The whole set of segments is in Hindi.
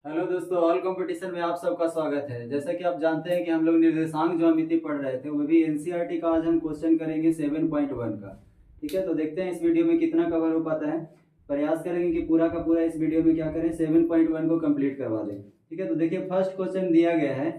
हेलो दोस्तों, ऑल कंपटीशन में आप सबका स्वागत है। जैसा कि आप जानते हैं कि हम लोग निर्देशांक ज्यामिति पढ़ रहे थे, वो भी एनसीईआरटी का आज हम क्वेश्चन करेंगे 7.1 का। ठीक है, तो देखते हैं इस वीडियो में कितना कवर हो पाता है। प्रयास करेंगे कि पूरा का पूरा इस वीडियो में क्या करें, 7.1 को कंप्लीट करवा दें। ठीक है, तो देखिए फर्स्ट क्वेश्चन दिया गया है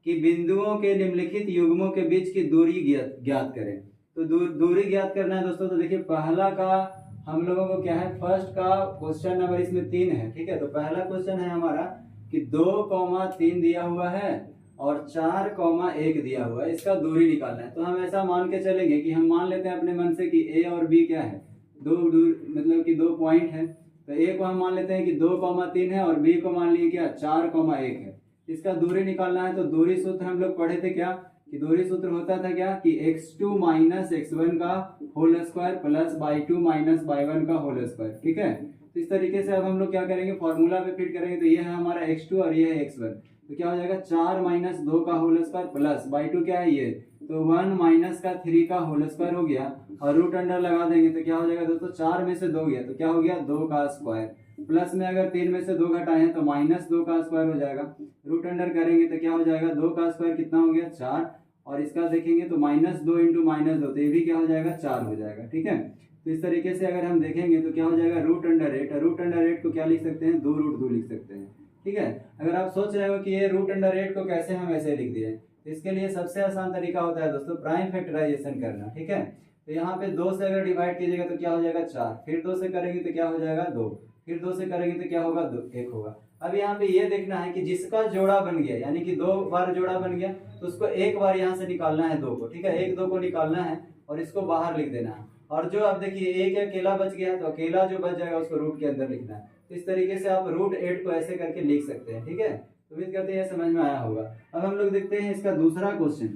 कि बिंदुओं के निम्नलिखित युग्मों के बीच की दूरी ज्ञात करें। तो दूरी ज्ञात करना है दोस्तों। तो देखिए पहला का हम लोगों को क्या है, फर्स्ट का क्वेश्चन नंबर इसमें 3 है। ठीक है, तो पहला क्वेश्चन है हमारा कि 2,3 दिया हुआ है और 4,1 दिया हुआ है, इसका दूरी निकालना है। तो हम ऐसा मान के चलेंगे कि हम मान लेते हैं अपने मन से कि ए और बी क्या है, दो दूर मतलब कि 2 पॉइंट है। तो ए को हम मान लेते हैं कि 2,3 है और बी को मान लिए क्या 4,1 है। इसका दूरी निकालना है। तो दूरी सूत्र हम लोग पढ़े थे क्या, कि दूरी सूत्र होता था क्या कि x2 माइनस x1 का whole square plus y2 minus y1 का होल स्क्वायर। ठीक है, तो इस तरीके से अब हम लोग क्या करेंगे, फॉर्मूला पे फिट करेंगे। तो ये है हमारा x2 और ये है x1। तो क्या हो जाएगा 4 माइनस 2 का होल स्क्वायर प्लस y2 क्या है ये, तो 1 माइनस का 3 का होल स्क्वायर हो गया और रूट अंडर लगा देंगे। तो क्या हो जाएगा दोस्तों, 4 में से 2 गया तो क्या हो गया 2 का स्क्वायर, प्लस में अगर 3 में से 2 घटाए हैं तो माइनस 2 का स्क्वायर हो जाएगा। रूट अंडर करेंगे तो क्या हो जाएगा 2 का स्क्वायर कितना हो गया 4, और इसका देखेंगे तो -2 इंटू -2 तो ये भी क्या हो जाएगा 4 हो जाएगा। ठीक है, तो इस तरीके से अगर हम देखेंगे तो क्या हो जाएगा रूट अंडर 8। रूट अंडर 8 को क्या लिख सकते हैं, 2√2 लिख सकते हैं। ठीक है, अगर आप सोच रहे हो कि ये रूट अंडर 8 को कैसे हम ऐसे लिख दिए, तो इसके लिए सबसे आसान तरीका होता है दोस्तों प्राइम फैक्टराइजेशन करना। ठीक है, तो यहाँ पे 2 से अगर डिवाइड कीजिएगा तो क्या हो जाएगा 4, फिर 2 से करेंगे तो क्या हो जाएगा 2, फिर 2 से करेंगे तो क्या होगा 1 होगा। अब यहाँ पे ये देखना है कि जिसका जोड़ा बन गया, यानी कि 2 बार जोड़ा बन गया, तो उसको एक बार यहाँ से निकालना है 2 को। ठीक है, 1 2 को निकालना है और इसको बाहर लिख देना है। और जो अब देखिए एक अकेला बच गया है, तो अकेला जो बच जाएगा उसको रूट के अंदर लिखना है। तो इस तरीके से आप रूट 8 को ऐसे करके लिख सकते हैं। ठीक है, तो उम्मीद करते हैं समझ में आया होगा। अब हम लोग देखते हैं इसका दूसरा क्वेश्चन।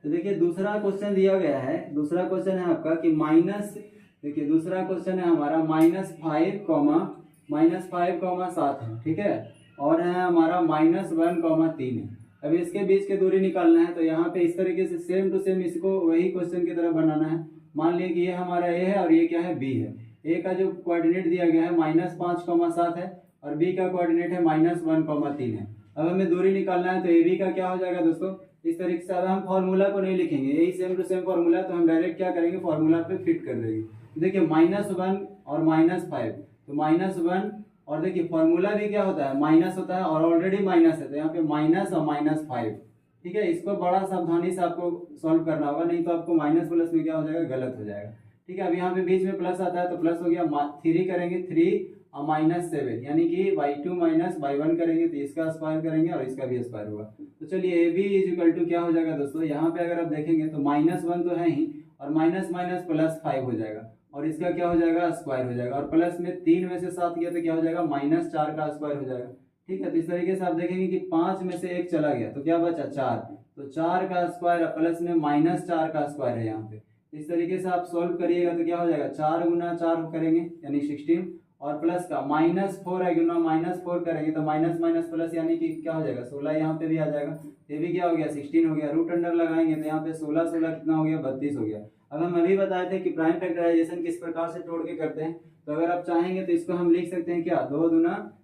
तो देखिए दूसरा क्वेश्चन दिया गया है, दूसरा क्वेश्चन है आपका कि माइनस, देखिए दूसरा क्वेश्चन है हमारा -5,7 है। ठीक है, और है हमारा -1,3 है। अब इसके बीच की दूरी निकालना है। तो यहाँ पे इस तरीके से सेम टू सेम इसको वही क्वेश्चन की तरह बनाना है। मान लिया कि ये हमारा ए है और ये क्या है बी है। ए का जो कोऑर्डिनेट दिया गया है -5,7 है और बी का कोऑर्डिनेट है -1,3 है। अब हमें दूरी निकालना है। तो ए बी का क्या हो जाएगा दोस्तों, इस तरीके से। अब हम फॉर्मूला को नहीं लिखेंगे, यही सेम टू सेम फॉर्मूला, तो हम डायरेक्ट क्या करेंगे फॉर्मूला पे फिट कर देंगे। देखिए -1 और -5, तो -1 और देखिए फॉर्मूला भी क्या होता है माइनस होता है और ऑलरेडी माइनस है, तो यहाँ पे माइनस और -5। ठीक है, इसको बड़ा सावधानी से आपको सॉल्व करना होगा, नहीं तो आपको माइनस प्लस में क्या हो जाएगा गलत हो जाएगा। ठीक है, अब यहाँ पे बीच में प्लस आता है तो प्लस हो गया, 3 करेंगे 3 और -7, यानी कि y2 माइनस y1 करेंगे तो इसका स्क्वायर करेंगे और इसका भी स्क्वायर होगा। तो चलिए A B is equal to क्या हो जाएगा दोस्तों, यहाँ पे अगर आप देखेंगे तो -1 तो है ही और माइनस माइनस +5 हो जाएगा और इसका क्या हो जाएगा स्क्वायर हो जाएगा, और प्लस में 3 में से 7 गया तो क्या हो जाएगा -4 का स्क्वायर हो जाएगा। ठीक है, तो इस तरीके से आप देखेंगे कि 5 में से 1 चला गया तो क्या बचा 4, तो 4 का स्क्वायर प्लस में -4 का स्क्वायर है यहाँ पे। इस तरीके से आप सॉल्व करिएगा तो क्या हो जाएगा 4 गुना 4 करेंगे यानी 16, और प्लस का -4 है गुना -4 करेंगे तो माइनस माइनस प्लस यानी कि क्या हो जाएगा 16 यहाँ पे भी आ जाएगा। ये भी क्या हो गया 16 हो गया। रूट अंडर लगाएंगे तो यहाँ पे 16 16 कितना हो गया 32 हो गया। अब हम अभी बताए थे कि प्राइम फैक्टराइजेशन किस प्रकार से तोड़ के करते हैं। तो अगर आप चाहेंगे तो इसको हम लिख सकते हैं क्या 2 दूना,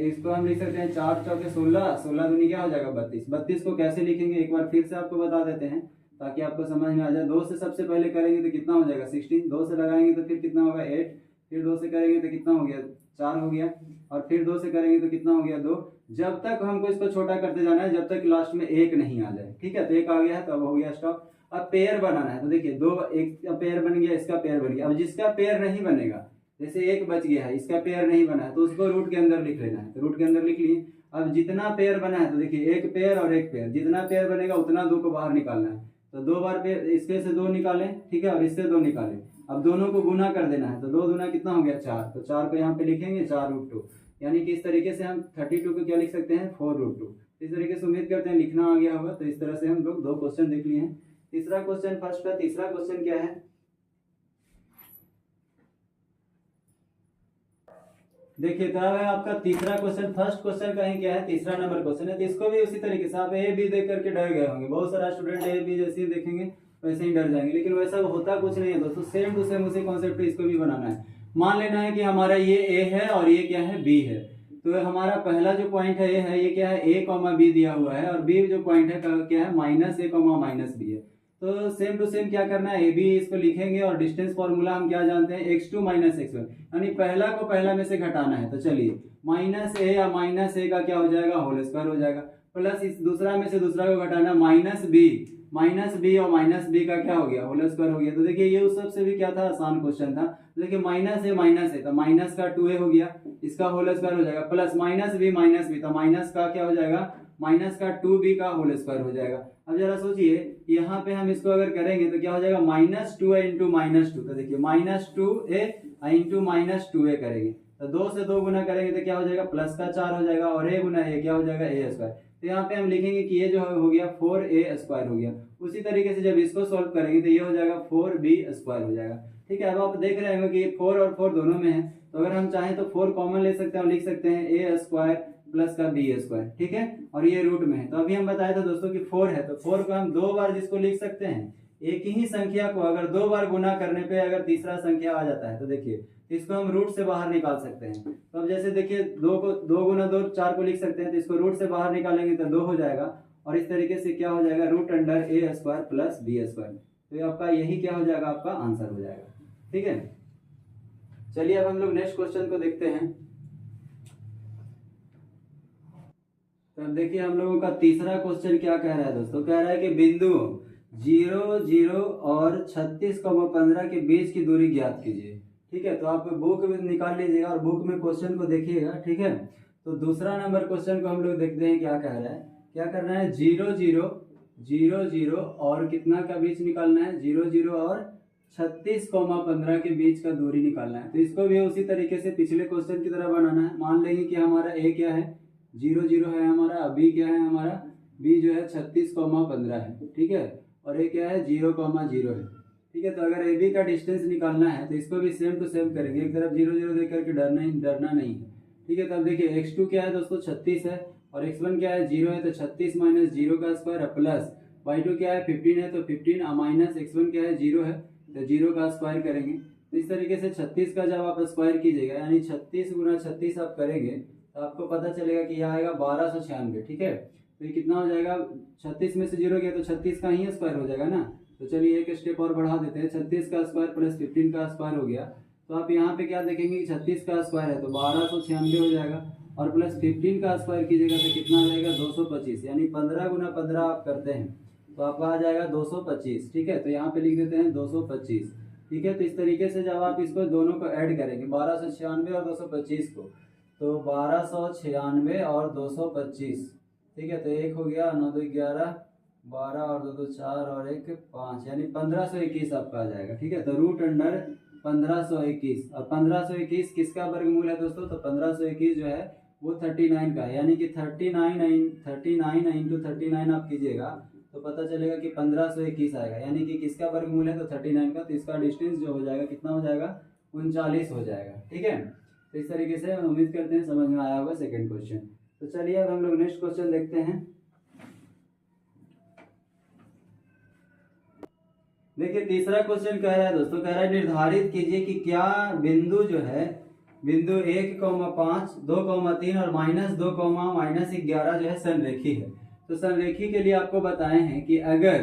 इसको हम लिख सकते हैं 4 चौके 16, 16 दूनी क्या हो जाएगा 32। 32 को कैसे लिखेंगे एक बार फिर से आपको बता देते हैं ताकि आपको समझ में आ जाए। 2 से सबसे पहले करेंगे तो कितना हो जाएगा 16, 2 से लगाएंगे तो फिर कितना होगा 8, फिर 2 से करेंगे तो कितना हो गया 4 हो गया, और फिर 2 से करेंगे तो कितना हो गया 2। जब तक हमको इसको छोटा करते जाना है जब तक लास्ट में 1 नहीं आ जाए। ठीक है, तो 1 आ गया है तो अब हो गया स्टॉप। अब पेयर बनाना है। तो देखिए 2, एक का पेयर बन गया, इसका पेयर बन गया। अब जिसका पेयर नहीं बनेगा, जैसे 1 बच गया है इसका पेयर नहीं बना है तो उसको रूट के अंदर लिख लेना है। तो रूट के अंदर लिख लिए। अब जितना पेयर बना है तो देखिए 1 पेयर और 1 पेयर, जितना पेयर बनेगा उतना 2 को बाहर निकालना है। तो 2 बार पेयर इसके से 2 निकालें, ठीक है, और इससे 2 निकालें। अब दोनों को गुना कर देना है। तो 2 दूना कितना हो गया 4, तो 4 को यहाँ पे लिखेंगे 4√2, यानी कि इस तरीके से हम 32 को क्या लिख सकते हैं 4√2। इस तरीके से उम्मीद करते हैं लिखना आ गया होगा। तो इस तरह से हम लोग 2 क्वेश्चन देख लिए हैं। तीसरा क्वेश्चन, फर्स्ट का तीसरा क्वेश्चन क्या है, देखिए तो अब है आपका तीसरा क्वेश्चन। फर्स्ट क्वेश्चन का ही क्या है तीसरा नंबर क्वेश्चन है, तो इसको भी उसी तरीके से आप ए बी देख करके डर गए होंगे। बहुत सारा स्टूडेंट ए बी जैसे ही देखेंगे वैसे ही डर जाएंगे, लेकिन वैसा होता कुछ नहीं है दोस्तों। सेम टू सेम उसी कॉन्सेप्ट पे इसको भी बनाना है। मान लेना है कि हमारा ये ए है और ये क्या है, बी है। तो हमारा पहला जो पॉइंट है ये क्या है, ए कॉमा बी दिया हुआ है, और बी जो पॉइंट है क्या है, माइनस ए कॉमा माइनस बी है। तो सेम टू सेम क्या करना है, ए बी इसको लिखेंगे, और डिस्टेंस फॉर्मूला हम क्या जानते हैं, x2 माइनस x1, यानी पहला को पहला में से घटाना है। तो चलिए माइनस ए या माइनस ए का क्या हो जाएगा, होल स्क्वायर हो जाएगा, प्लस इस दूसरा में से दूसरा को घटाना, माइनस बी और माइनस बी का क्या हो गया, होल स्क्वायर हो गया। तो देखिए ये उस सबसे भी क्या था, आसान क्वेश्चन था। देखिए माइनस है तो माइनस का 2a हो गया, इसका होल स्क्वायर हो जाएगा, प्लस माइनस बी तो माइनस का क्या हो जाएगा, माइनस का 2b का होल स्क्वायर हो जाएगा। अब जरा सोचिए यहाँ पे हम इसको अगर करेंगे तो क्या हो जाएगा, -2a इंटू -2। तो देखिए -2a इंटू -2a करेंगे तो 2 से 2 गुना करेंगे तो क्या हो जाएगा, प्लस का 4 हो जाएगा, और a गुना a क्या हो जाएगा, a स्क्वायर। तो यहाँ पे हम लिखेंगे कि ये जो हो गया 4a स्क्वायर हो गया। उसी तरीके से जब इसको सॉल्व करेंगे तो ये हो जाएगा 4b स्क्वायर हो जाएगा। ठीक है, अब आप देख रहे होंगे कि 4 और 4 दोनों में है, तो अगर हम चाहें तो 4 कॉमन ले सकते हैं और लिख सकते हैं a स्क्वायर प्लस का b स्क्वायर। ठीक है, और ये रूट में है। तो अभी हम बताए थे दोस्तों कि 4 है, तो 4 को हम 2 बार जिसको लिख सकते हैं, एक ही संख्या को अगर 2 बार गुना करने पे अगर तीसरा संख्या आ जाता है तो देखिए इसको हम रूट से बाहर निकाल सकते हैं। तो अब जैसे देखिए 2 को 2 गुना 2 4 को लिख सकते हैं, तो इसको रूट से बाहर निकालेंगे तो 2 हो जाएगा, और इस तरीके से क्या हो जाएगा, root under a square plus b square. तो ये आपका यही क्या हो जाएगा, आपका आंसर हो जाएगा। ठीक है, चलिए अब हम लोग नेक्स्ट क्वेश्चन को देखते हैं। तो अब देखिए हम लोगों का तीसरा क्वेश्चन क्या कह रहा है दोस्तों, कह रहा है कि बिंदु 0 0 और 36,15 के बीच की दूरी ज्ञात कीजिए। ठीक है, तो आप बुक में निकाल लीजिएगा और बुक में क्वेश्चन को देखिएगा। ठीक है, तो दूसरा नंबर क्वेश्चन को हम लोग देखते हैं क्या कह रहा है। क्या करना है, 0 0 0 0 और कितना का बीच निकालना है, 0 0 और 36,15 के बीच का दूरी निकालना है। तो इसको भी उसी तरीके से पिछले क्वेश्चन की तरह बनाना है। मान लेंगे कि हमारा ए क्या है, 0 0 है हमारा, बी क्या है हमारा, बी जो है 36,15 है। ठीक है, और ए क्या है, 0 0 है। ठीक है, तो अगर ए बी का डिस्टेंस निकालना है तो इसको भी सेम टू सेम करेंगे, एक तरफ 0 0 देख करके डरना नहीं है। ठीक है, तो अब देखिए x2 क्या है दोस्तों, 36 है, और x1 क्या है, 0 है, तो 36 माइनस 0 का स्क्वायर प्लस y2 क्या है, 15 है, तो 15 माइनस x1 क्या है, 0 है, तो 0 का स्क्वायर करेंगे। तो इस तरीके से 36 का जब आप स्क्वायर कीजिएगा, यानी 36 गुना 36 आप करेंगे तो आपको पता चलेगा कि यहाँ आएगा 1296। ठीक है, तो ये कितना हो जाएगा, 36 में से 0 गया तो 36 का ही स्क्वायर हो जाएगा ना। तो चलिए एक स्टेप और बढ़ा देते हैं, 36 का स्क्वायर प्लस 15 का स्क्वायर हो गया। तो आप यहाँ पे क्या देखेंगे कि 36 का स्क्वायर है तो 1296 हो जाएगा, और प्लस 15 का स्क्वायर कीजिएगा तो कितना आ जाएगा, 225, यानी 15 गुना 15 आप करते हैं तो आपका आ जाएगा 225। ठीक है, तो यहाँ पे लिख देते हैं 225। ठीक है, तो इस तरीके से जब आप इसको दोनों को ऐड करेंगे, 1296 और 225 को, तो 1296 और 225। ठीक है, तो एक हो गया, 9 2 11, 12 और 2 2 4 और 1 5, यानी 1521 आपका आ जाएगा। ठीक है, तो रूट अंडर 1521, और 1521 किसका वर्गमूल है दोस्तों, तो 1521 जो है वो 39 का है, यानी कि 39 इंटू 39 आप कीजिएगा तो पता चलेगा कि 1521 आएगा, यानी कि किसका वर्गमूल है, तो 39 का। तो इसका डिस्टेंस जो हो जाएगा कितना हो जाएगा, 39 हो जाएगा। ठीक है, तो इस तरीके से उम्मीद करते हैं समझ में आया होगा सेकंड क्वेश्चन। तो चलिए अब हम लोग नेक्स्ट क्वेश्चन देखते हैं। देखिए तीसरा क्वेश्चन कह रहा है दोस्तों, कह रहा है निर्धारित कीजिए कि क्या बिंदु जो है, बिंदु 1,5 2,3 और -2, -11 जो है संरेखी है। तो संरेखी के लिए आपको बताए हैं कि अगर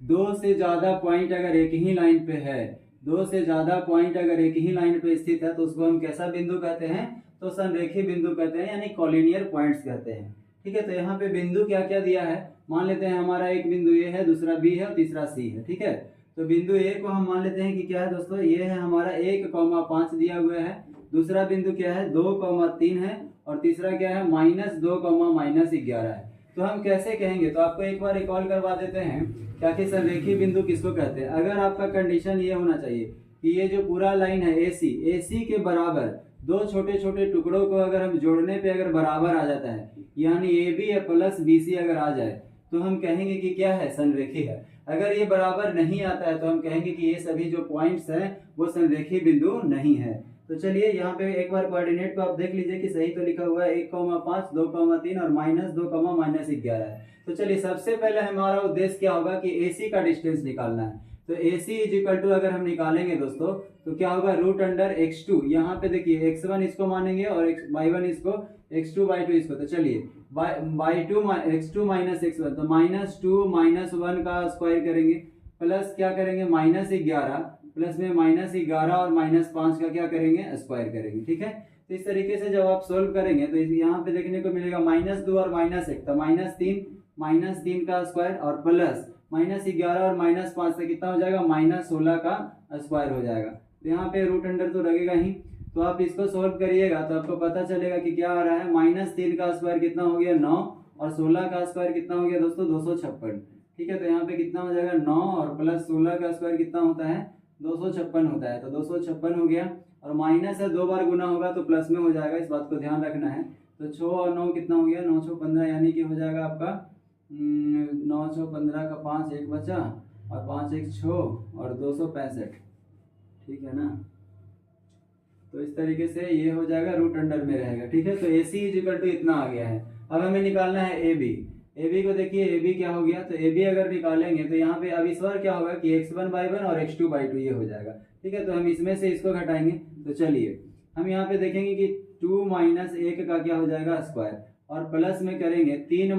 2 से ज्यादा पॉइंट अगर एक ही लाइन पे है, 2 से ज्यादा पॉइंट अगर एक ही लाइन पे स्थित है तो उसको हम कैसा बिंदु कहते हैं, तो संरेखी बिंदु कहते हैं, यानी कॉलिनियर पॉइंट्स कहते हैं। ठीक है, तो यहाँ पे बिंदु क्या क्या दिया है, मान लेते हैं हमारा एक बिंदु ए है, दूसरा बी है और तीसरा सी है। ठीक है, तो बिंदु ए को हम मान लेते हैं कि क्या है दोस्तों, ये है हमारा 1,5 दिया हुआ है, दूसरा बिंदु क्या है 2,3 है, और तीसरा क्या है -2, -11 है। तो हम कैसे कहेंगे, तो आपको एक बार रिकॉल करवा देते हैं क्या कि संरेखी बिंदु किसको कहते हैं। अगर आपका कंडीशन ये होना चाहिए कि ये जो पूरा लाइन है AC के बराबर दो छोटे छोटे टुकड़ों को अगर हम जोड़ने पे अगर बराबर आ जाता है, यानी AB प्लस BC अगर आ जाए तो हम कहेंगे कि क्या है, संरेखी है। अगर ये बराबर नहीं आता है तो हम कहेंगे कि ये सभी जो पॉइंट्स हैं वो संरेखी बिंदु नहीं है। तो चलिए यहाँ पे एक बार कोऑर्डिनेट को आप देख लीजिए कि सही तो लिखा हुआ है 1,5 2,3 और -2, -11 है। तो चलिए सबसे पहले हमारा उद्देश्य क्या होगा कि AC का डिस्टेंस निकालना है। तो AC इज इक्वल टू अगर हम निकालेंगे दोस्तों तो क्या होगा, रूट अंडर x2, यहाँ पे देखिए x1 इसको मानेंगे और y1 इसको, x2 by 2 इसको, तो चलिए by two x2 minus x1, तो -2 -1 का स्क्वायर करेंगे, प्लस क्या करेंगे -11, प्लस में -11 और -5 का क्या करेंगे स्क्वायर करेंगे। ठीक है, तो इस तरीके से जब आप सोल्व करेंगे तो यहाँ पे देखने को मिलेगा -2 और -1, तो -3 का स्क्वायर और प्लस -11 और -5 से कितना हो जाएगा, -16 का स्क्वायर हो जाएगा। तो यहाँ पे रूट अंडर तो लगेगा ही, तो आप इसको सोल्व करिएगा तो आपको पता चलेगा कि क्या आ रहा है, -3 का स्क्वायर कितना हो गया 9, और 16 का स्क्वायर कितना हो गया दोस्तों 256। ठीक है, तो यहाँ पे कितना हो जाएगा 9 और प्लस 16 का स्क्वायर कितना होता है 256 होता है, तो 256 हो गया, और माइनस है 2 बार गुना होगा तो प्लस में हो जाएगा, इस बात को ध्यान रखना है। तो 6 और 9 कितना हो गया 9 6 15, यानी कि हो जाएगा आपका 9 6 15 का 5 एक बचा, और 5 1 6 और 265। ठीक है ना, तो इस तरीके से ये हो जाएगा, रूट अंडर में रहेगा। ठीक है, तो AC इज इक्वल टू इतना आ गया है। अब हमें निकालना है AB को, देखिए AB क्या हो गया, तो AB अगर निकालेंगे तो यहाँ पे अब इस बार क्या होगा कि x1/1 और x2/2 ये हो जाएगा। ठीक है, तो हम इसमें से इसको घटाएंगे, तो चलिए हम यहाँ पे देखेंगे कि 2 - 1 का क्या हो जाएगा स्क्वायर, और प्लस में करेंगे 3 -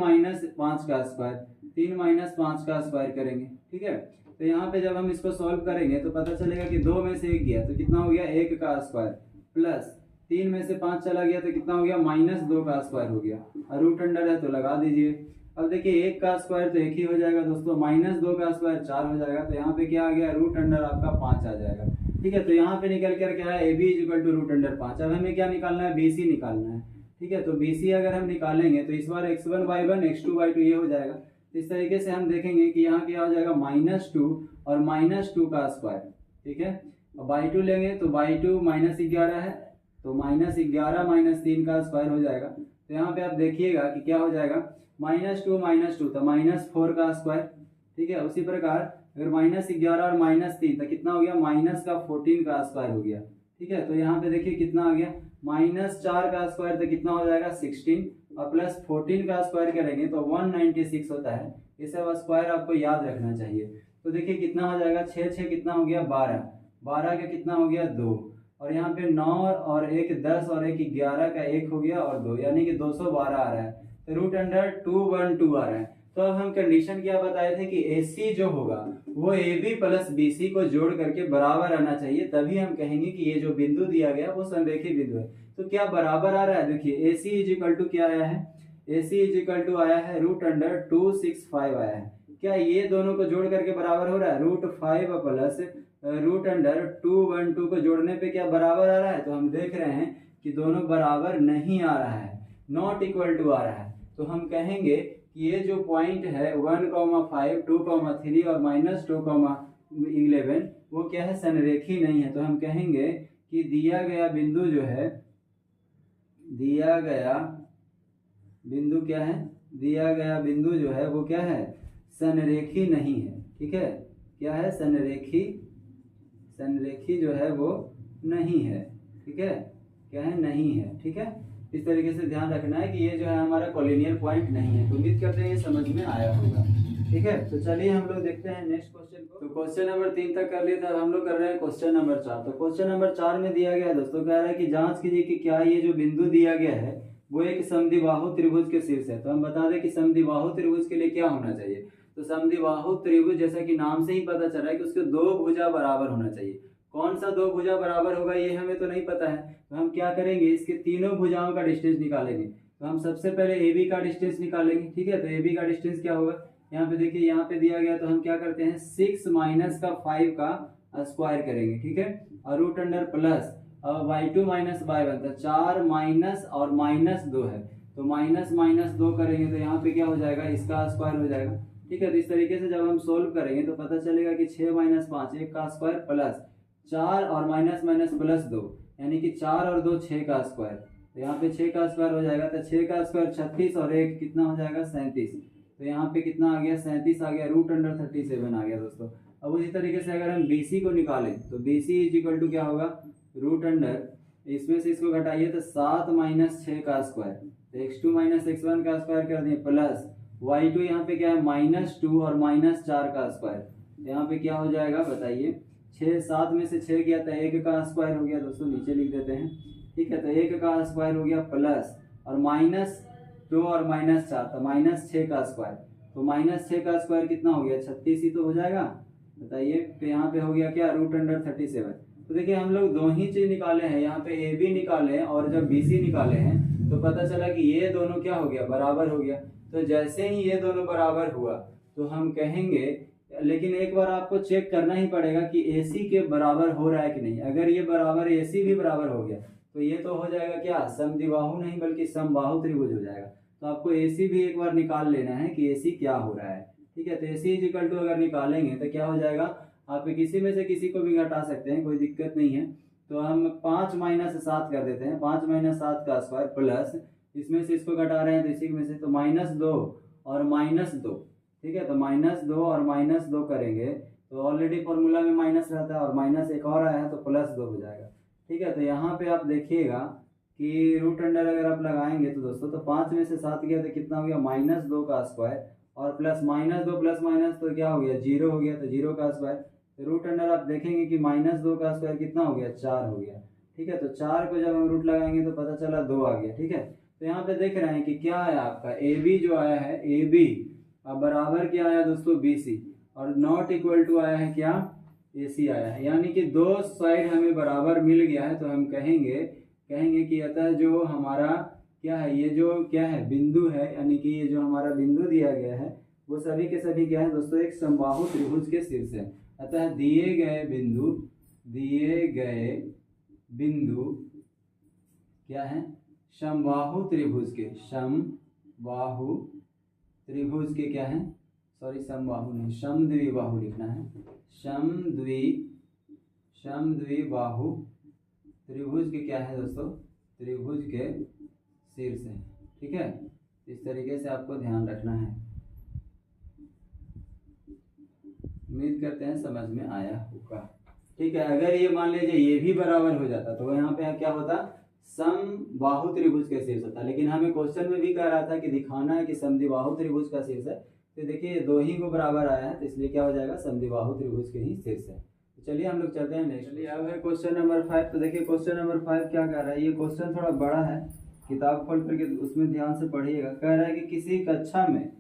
5 का स्क्वायर, 3 - 5 का स्क्वायर करेंगे। ठीक है, तो यहाँ पे जब हम इसको सॉल्व करेंगे तो पता चलेगा कि 2 में से 1 गया तो कितना हो गया 1 का स्क्वायर, प्लस 3 में से 5 चला गया तो कितना हो गया -2 का स्क्वायर हो गया, और रूट अंडर है तो लगा दीजिए। अब देखिए 1 का स्क्वायर तो 1 ही हो जाएगा दोस्तों, -2 का स्क्वायर 4 हो जाएगा, तो यहाँ पे क्या आ गया रूट अंडर आपका 5 आ जाएगा। ठीक है, तो यहाँ पे निकल कर क्या है AB is equal to root under 5। अब हमें क्या निकालना है, BC निकालना है। ठीक है, तो BC अगर हम निकालेंगे तो इस बार x1/1 x2/2 ये हो जाएगा। इस तरीके से हम देखेंगे कि यहाँ क्या हो जाएगा -2 और -2 का स्क्वायर। ठीक है, और बाई 2 लेंगे तो बाई 2 -11 है, तो -11 - 3 का स्क्वायर हो जाएगा। तो यहाँ पे आप देखिएगा कि क्या हो जाएगा -2 तो -4 का स्क्वायर। ठीक है, उसी प्रकार अगर -11 और -3 तो कितना हो गया -14 का स्क्वायर हो गया। ठीक है, तो यहाँ पे देखिए कितना आ गया -4 का स्क्वायर तो कितना हो जाएगा 16, और प्लस 14 का स्क्वायर करेंगे तो 196 होता है। ये सब स्क्वायर आपको याद रखना चाहिए। तो देखिए कितना हो जाएगा 6 6 कितना हो गया 12, 12 का कितना हो गया 2, और यहाँ पे 9 और 1 10 और 1 11 का 1 हो गया और 2, यानी कि 212 आ रहा है। तो रूट अंडर 212 आ रहा है। तो अब हम कंडीशन क्या बताए थे कि AC जो होगा वो AB प्लस BC को जोड़ करके बराबर आना चाहिए, तभी हम कहेंगे कि ये जो बिंदु दिया गया वो संरेखी बिंदु है। तो क्या बराबर आ रहा है, देखिए AC इज इक्वल टू क्या आया है, AC इज इक्वल टू आया है रूट अंडर 265 आया है। क्या ये दोनों को जोड़ करके बराबर हो रहा है, √5 प्लस रूट अंडर 212 को जोड़ने पे क्या बराबर आ रहा है, तो हम देख रहे हैं कि दोनों बराबर नहीं आ रहा है, नॉट इक्वल टू आ रहा है। तो हम कहेंगे कि ये जो पॉइंट है 1,5 2,3 और -2,11 वो क्या है संरेखी नहीं है। तो हम कहेंगे कि दिया गया बिंदु जो है, दिया गया बिंदु क्या है, दिया गया बिंदु जो है वो क्या है संरेखी नहीं है। ठीक है, क्या है संरेखी, संरेखी जो है वो नहीं है। ठीक है, क्या है नहीं है। ठीक है, इस तरीके से ध्यान रखना है कि ये जो है हमारा कोलिनियर पॉइंट नहीं है। तो उम्मीद करते हैं ये समझ में आया होगा। ठीक है, तो चलिए हम लोग देखते हैं नेक्स्ट क्वेश्चन को। तो क्वेश्चन नंबर 3 तक कर लिया था, हम लोग कर रहे हैं क्वेश्चन नंबर 4। तो क्वेश्चन नंबर 4 में दिया गया है दोस्तों, कह रहा है कि जांच कीजिए कि क्या ये जो बिंदु दिया गया है वो एक समद्विबाहु त्रिभुज के शीर्ष है। तो हम बता दें कि समद्विबाहु त्रिभुज के लिए क्या होना चाहिए, तो समद्विबाहु त्रिभुज जैसा कि नाम से ही पता चल रहा है कि उसके दो भुजा बराबर होना चाहिए। कौन सा दो भुजा बराबर होगा ये हमें तो नहीं पता है, तो हम क्या करेंगे इसके तीनों भुजाओं का डिस्टेंस निकालेंगे। तो हम सबसे पहले AB का डिस्टेंस निकालेंगे। ठीक है, तो AB का डिस्टेंस क्या होगा, यहाँ पे देखिए यहाँ पे दिया गया, तो हम क्या करते हैं 6 - 5 का स्क्वायर करेंगे। ठीक है, और root under plus y2 - y1, तो 4 माइनस और -2 है, तो -2 करेंगे तो यहाँ पे क्या हो जाएगा इसका स्क्वायर हो जाएगा। ठीक है, तो इस तरीके से जब हम सोल्व करेंगे तो पता चलेगा कि 6 - 5 1 का स्क्वायर प्लस 4 और माइनस प्लस 2, यानी कि 4 और 2 6 का स्क्वायर, तो यहाँ पे 6 का स्क्वायर हो जाएगा। तो 6 का स्क्वायर 36 और 1 कितना हो जाएगा 37, तो यहाँ पे कितना आ गया 37 आ गया, रूट अंडर 37 आ गया दोस्तों। अब उसी तरीके से अगर हम BC को निकालें तो BC इज इक्वल टू क्या होगा रूट अंडर, इसमें से इसको घटाइए तो 7 - 6 का स्क्वायर, तो x2 - x1 का स्क्वायर कर दिए, प्लस y2 यहाँ पे क्या है -2 और -4 का स्क्वायर, यहाँ पे क्या हो जाएगा बताइए, 6 7 में से 6 गया तो 1 का स्क्वायर हो गया दोस्तों, नीचे लिख देते हैं। ठीक है, तो 1 का स्क्वायर हो गया प्लस और -2 और -4 तो -6 का स्क्वायर, तो -6 का स्क्वायर कितना हो गया, 36 ही तो हो जाएगा बताइए। तो यहाँ पे हो गया क्या, √37। तो देखिए हम लोग दो ही चीज निकाले हैं, यहाँ पे ए बी निकाले हैं और जब बी सी निकाले हैं तो पता चला कि ये दोनों क्या हो गया, बराबर हो गया। तो जैसे ही ये दोनों बराबर हुआ तो हम कहेंगे, लेकिन एक बार आपको चेक करना ही पड़ेगा कि AC के बराबर हो रहा है कि नहीं। अगर ये बराबर AC भी बराबर हो गया तो ये तो हो जाएगा क्या, समद्विबाहु नहीं बल्कि समबाहु त्रिभुज हो जाएगा। तो आपको AC भी एक बार निकाल लेना है कि AC क्या हो रहा है। ठीक है, तो AC इक्वल टू अगर निकालेंगे तो क्या हो जाएगा, आप किसी में से किसी को भी घटा सकते हैं, कोई दिक्कत नहीं है। तो हम 5 - 7 कर देते हैं, 5 - 7 का स्क्वायर प्लस, इसमें से इसको घटा रहे हैं तो इसी में से, तो -2 और -2। ठीक है, तो -2 और -2 करेंगे तो ऑलरेडी फॉर्मूला में माइनस रहता है और माइनस एक और आया है तो +2 हो जाएगा। ठीक है, तो यहाँ पे आप देखिएगा कि रूट अंडर अगर आप लगाएंगे तो दोस्तों, तो 5 में से 7 गया तो कितना हो गया, -2 का स्क्वायर और प्लस -2 प्लस माइनस तो क्या हो गया, 0 हो गया, तो 0 का स्क्वायर। तो रूट अंडर आप देखेंगे कि -2 का स्क्वायर कितना हो गया, 4 हो गया। ठीक है, तो 4 को जब हम रूट लगाएंगे तो पता चला 2 आ गया। ठीक है, तो यहाँ पे देख रहे हैं कि क्या है आपका AB जो आया है, AB अब बराबर क्या आया दोस्तों, BC, और नॉट इक्वल टू आया है क्या, AC आया है। यानी कि दो साइड हमें बराबर मिल गया है, तो हम कहेंगे कि अतः जो हमारा क्या है, ये जो क्या है बिंदु है, यानी कि ये जो हमारा बिंदु दिया गया है वो सभी के सभी क्या है दोस्तों, एक समबाहु त्रिभुज के शीर्ष है। अतः दिए गए बिंदु क्या है, समबाहु त्रिभुज के क्या है, सॉरी समबाहु नहीं, समद्विबाहु लिखना है, समद्विबाहु त्रिभुज के क्या है दोस्तों, त्रिभुज के शीर्ष है। ठीक है, इस तरीके से आपको ध्यान रखना है। उम्मीद करते हैं समझ में आया होगा। ठीक है, अगर ये मान लीजिए ये भी बराबर हो जाता तो यहाँ पे क्या होता, समबाहु त्रिभुज का शीर्ष होता, लेकिन हमें क्वेश्चन में भी कह रहा था कि दिखाना है कि समद्विबाहु त्रिभुज का शीर्ष है। तो देखिए ये दो ही को बराबर आया है तो इसलिए क्या हो जाएगा, समद्विबाहु त्रिभुज के ही शीर्ष है। तो चलिए हम लोग चलते हैं नेक्स्ट। चलिए अब है क्वेश्चन नंबर 5। तो देखिए क्वेश्चन नंबर 5 क्या कह रहा है, ये क्वेश्चन थोड़ा बड़ा है, किताब खोल करके उसमें ध्यान से पढ़िएगा। कह रहा है कि किसी कक्षा में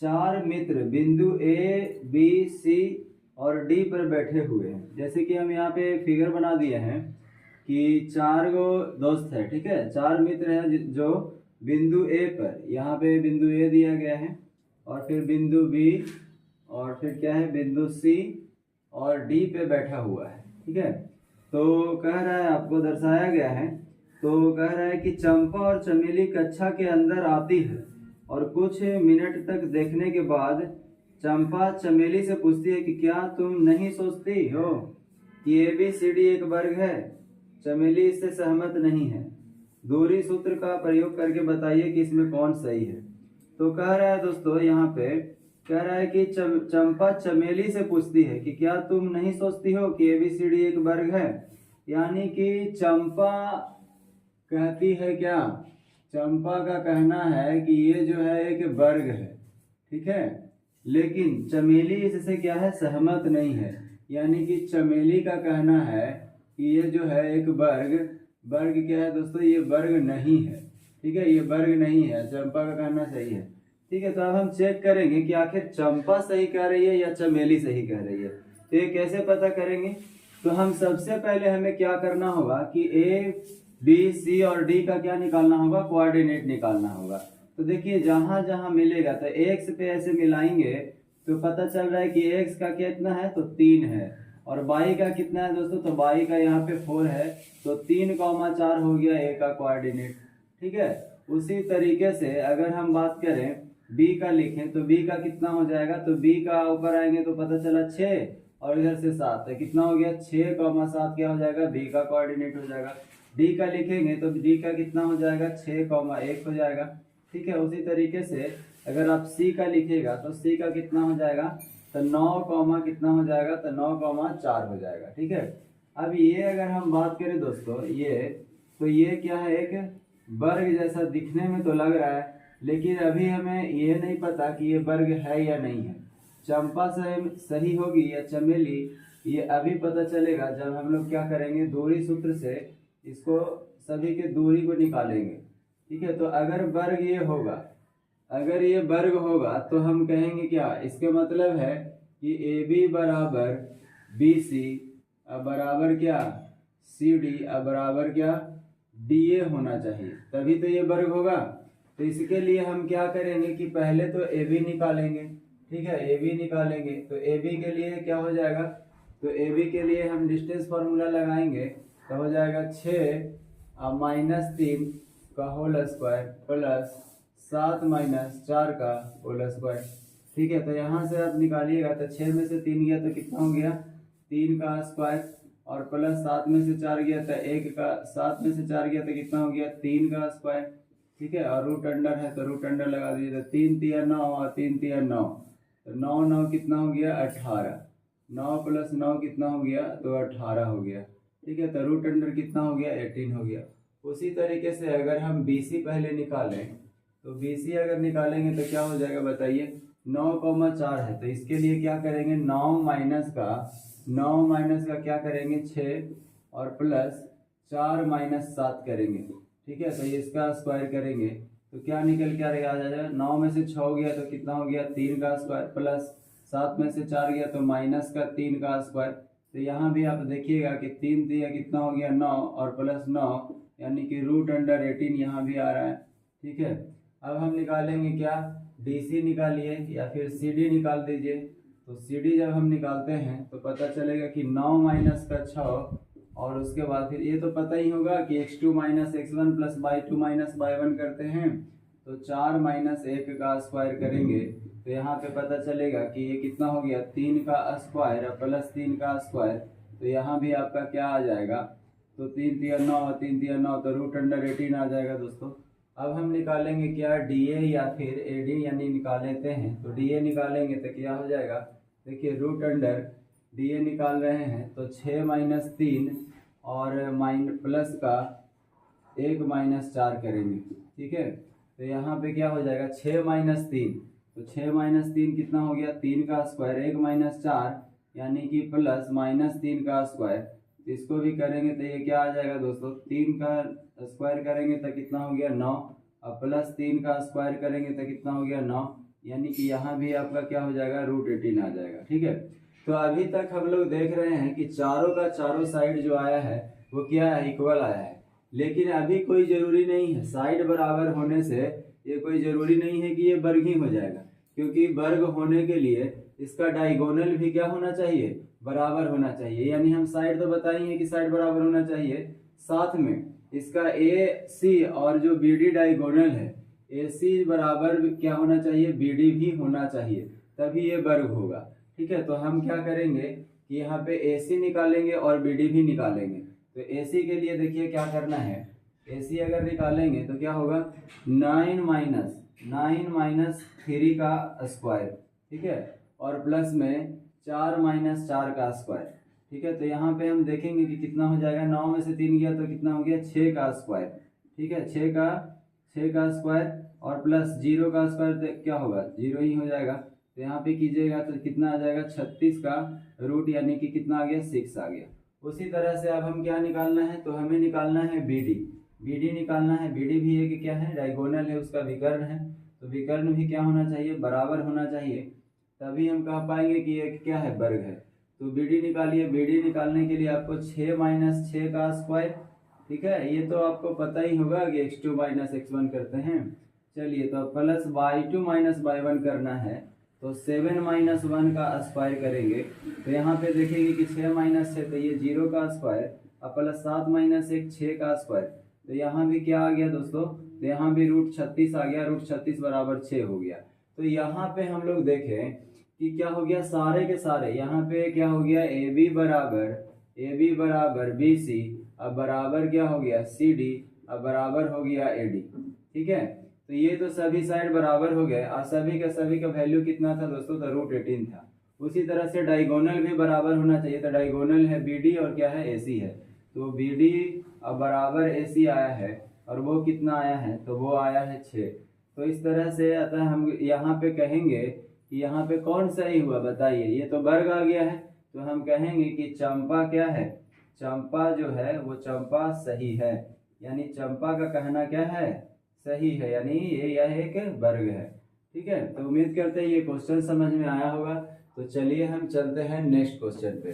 4 मित्र बिंदु A, B, C और D पर बैठे हुए हैं। जैसे कि हम यहाँ पे फिगर बना दिए हैं कि 4 गो दोस्त है। ठीक है, 4 मित्र हैं जो बिंदु A पर, यहाँ पे बिंदु A दिया गया है और फिर बिंदु B और फिर क्या है बिंदु C और D पे बैठा हुआ है। ठीक है, तो कह रहा है, आपको दर्शाया गया है, तो कह रहा है कि चंपा और चमेली कक्षा के अंदर आती है और कुछ मिनट तक देखने के बाद चंपा चमेली से पूछती है कि क्या तुम नहीं सोचती हो कि ABCD एक वर्ग है। चमेली इससे सहमत नहीं है। दूरी सूत्र का प्रयोग करके बताइए कि इसमें कौन सही है। तो कह रहा है दोस्तों, यहाँ पे कह रहा है कि चंपा चमेली से पूछती है कि क्या तुम नहीं सोचती हो कि ABCD एक वर्ग है। यानी कि चंपा कहती है क्या, चंपा का कहना है कि ये जो है एक वर्ग है। ठीक है, लेकिन चमेली इससे क्या है, सहमत नहीं है। यानी कि चमेली का कहना है कि ये जो है एक वर्ग क्या है दोस्तों, ये वर्ग नहीं है। ठीक है, ये वर्ग नहीं है, चंपा का कहना सही है। ठीक है, तो अब हम चेक करेंगे कि आखिर चंपा सही कह रही है या चमेली सही कह रही है। तो ये कैसे पता करेंगे, तो हम सबसे पहले हमें क्या करना होगा कि A, B, C और D का क्या निकालना होगा, कोऑर्डिनेट निकालना होगा। तो देखिए जहां जहां मिलेगा तो x पे ऐसे मिलाएंगे तो पता चल रहा है कि x का कितना है, तो 3 है, और y का कितना है दोस्तों, तो y का यहाँ पे 4 है, तो 3,4 हो गया a का कोऑर्डिनेट। ठीक है, उसी तरीके से अगर हम बात करें b का लिखें तो b का कितना हो जाएगा, तो b का ऊपर आएंगे तो पता चला 6 और इधर से 7 है, कितना हो गया 6,7 क्या हो जाएगा, b का कोऑर्डिनेट हो जाएगा। d का लिखेंगे तो d का कितना हो जाएगा 6,1 हो जाएगा। ठीक है, उसी तरीके से अगर आप c का लिखेगा तो c का कितना हो जाएगा, तो 9, कितना हो जाएगा, तो 9,4 हो जाएगा। ठीक है, अब ये अगर हम बात करें दोस्तों, ये तो ये क्या है, एक वर्ग जैसा दिखने में तो लग रहा है, लेकिन अभी हमें ये नहीं पता कि ये वर्ग है या नहीं है। चंपा सही होगी या चमेली, ये अभी पता चलेगा जब हम लोग क्या करेंगे, दूरी सूत्र से इसको सभी के दूरी को निकालेंगे। ठीक है, तो अगर वर्ग ये होगा, अगर ये वर्ग होगा तो हम कहेंगे क्या, इसके मतलब है कि ए बी बराबर बी सी बराबर क्या सी डी बराबर क्या डी ए होना चाहिए, तभी तो ये वर्ग होगा। तो इसके लिए हम क्या करेंगे कि पहले तो ए बी निकालेंगे। ठीक है, ए बी निकालेंगे तो ए बी के लिए क्या हो जाएगा, तो ए बी के लिए हम डिस्टेंस फार्मूला लगाएंगे तो हो जाएगा 6 माइनस 3 का होल स्क्वायर प्लस 7 माइनस 4 का होल स्क्वायर। ठीक है, तो यहाँ से आप निकालिएगा तो 6 में से 3 गया तो कितना हो गया, 3 का स्क्वायर, और प्लस 7 में से 4 गया तो 1 का, 7 में से 4 गया तो कितना हो गया, 3 का स्क्वायर। ठीक है, और रूट अंडर है तो रूट अंडर लगा दीजिए, तो 3 तिया 9 और 3 तिया 9, तो 9 9 कितना हो गया 18, 9 प्लस 9 कितना हो गया, तो 18 हो गया। ठीक है, तो रूट अंडर कितना हो गया, 18 हो गया। उसी तरीके से अगर हम BC पहले निकालें तो BC अगर निकालेंगे तो क्या हो जाएगा बताइए, 9,4 है, तो इसके लिए क्या करेंगे, 9 माइनस का क्या करेंगे 6 और प्लस 4 माइनस 7 करेंगे। ठीक है, तो इसका स्क्वायर करेंगे तो क्या निकल के आ जाएगा, 9 में से 6 गया तो कितना हो गया 3 का स्क्वायर, प्लस 7 में से 4 गया तो माइनस का 3 का स्क्वायर। तो यहाँ भी आप देखिएगा कि 3 दिया कितना हो गया 9 और प्लस 9 यानी कि रूट अंडर 18 यहाँ भी आ रहा है। ठीक है, अब हम निकालेंगे क्या, DC निकालिए या फिर CD निकाल दीजिए। तो CD जब हम निकालते हैं तो पता चलेगा कि 9 माइनस का 6 और उसके बाद फिर ये तो पता ही होगा कि x2 minus x1 plus y2 minus y1 करते हैं, तो 4 माइनस 1 का स्क्वायर करेंगे तो यहाँ पे पता चलेगा कि ये कितना हो गया 3 का स्क्वायर प्लस 3 का स्क्वायर, तो यहाँ भी आपका क्या आ जाएगा, तो 3 तिया 9 3 तिया 9, तो रूट अंडर 18 आ जाएगा दोस्तों। अब हम निकालेंगे क्या, DA या फिर AD यानी निकाल लेते हैं, तो DA निकालेंगे तो क्या हो जाएगा, देखिए रूट अंडर DA निकाल रहे हैं तो 6 माइनस 3 और प्लस का 1 माइनस 4 करेंगे। ठीक है, तो यहाँ पे क्या हो जाएगा 6 माइनस 3, तो 6 माइनस 3 कितना हो गया 3 का स्क्वायर, 1 माइनस 4 यानी कि प्लस माइनस 3 का स्क्वायर, इसको भी करेंगे तो ये क्या आ जाएगा दोस्तों, 3 का स्क्वायर करेंगे तो कितना हो गया 9 और प्लस 3 का स्क्वायर करेंगे तो कितना हो गया 9, यानी कि यहाँ भी आपका क्या हो जाएगा रूट 18 आ जाएगा। ठीक है, तो अभी तक हम लोग देख रहे हैं कि चारों का चारों साइड जो आया है वो क्या है, इक्वल आया है। लेकिन अभी कोई ज़रूरी नहीं है, साइड बराबर होने से ये कोई ज़रूरी नहीं है कि ये वर्ग ही हो जाएगा, क्योंकि वर्ग होने के लिए इसका डायगोनल भी क्या होना चाहिए, बराबर होना चाहिए। यानी हम साइड तो बताएंगे कि साइड बराबर होना चाहिए, साथ में इसका AC और जो BD डायगोनल है AC बराबर क्या होना चाहिए, BD भी होना चाहिए, तभी ये वर्ग होगा। ठीक है, तो हम क्या करेंगे कि यहाँ पे AC निकालेंगे और BD भी निकालेंगे। तो AC के लिए देखिए क्या करना है, AC अगर निकालेंगे तो क्या होगा 9 माइनस 3 का स्क्वायर। ठीक है, और प्लस में 4 माइनस 4 का स्क्वायर। ठीक है, तो यहाँ पे हम देखेंगे कि कितना हो जाएगा, 9 में से 3 गया तो कितना हो गया 6 का स्क्वायर। ठीक है, 6 का स्क्वायर और प्लस 0 का स्क्वायर तो क्या होगा 0 ही हो जाएगा। तो यहाँ पे कीजिएगा तो कितना आ जाएगा 36 का रूट यानी कि कितना आ गया 6 आ गया। उसी तरह से अब हम क्या निकालना है, तो हमें निकालना है BD निकालना है। BD भी एक क्या है, डायगोनल है, उसका विकर्ण है, तो विकर्ण भी क्या होना चाहिए, बराबर होना चाहिए, तभी हम कह पाएंगे कि ये क्या है, वर्ग है। तो BD निकालिए, BD निकालने के लिए आपको 6 माइनस 6 का स्क्वायर। ठीक है, ये तो आपको पता ही होगा कि x2 माइनस x1 करते हैं। चलिए, तो प्लस y2 माइनस y1 करना है तो 7 माइनस 1 का स्क्वायर करेंगे। तो यहाँ पे देखेंगे कि 6 माइनस 6 तो ये 0 का स्क्वायर और प्लस 7 माइनस 1 6 का स्क्वायर, तो यहाँ भी क्या आ गया दोस्तों, तो यहाँ भी रूट 36 आ गया, रूट 36 बराबर 6 हो गया। तो यहाँ पे हम लोग देखें कि क्या हो गया, सारे के सारे यहाँ पे क्या हो गया, AB बराबर BC अब बराबर क्या हो गया CD अब बराबर हो गया AD। ठीक है, तो ये तो सभी साइड बराबर हो गए और सभी का वैल्यू कितना था दोस्तों, तो रूट 18 था। उसी तरह से डायगोनल भी बराबर होना चाहिए, तो डायगोनल है BD और क्या है AC है, तो BD अब बराबर AC आया है और वो कितना आया है, तो वो आया है 6। तो इस तरह से अतः हम यहाँ पे कहेंगे कि यहाँ पे कौन सही हुआ बताइए। ये तो वर्ग आ गया है, तो हम कहेंगे कि चंपा क्या है, चंपा जो है वो चंपा सही है, यानी चंपा का कहना क्या है, सही है, यानी यह एक वर्ग है। ठीक है, तो उम्मीद करते हैं ये क्वेश्चन समझ में आया होगा। तो चलिए हम चलते हैं नेक्स्ट क्वेश्चन पे।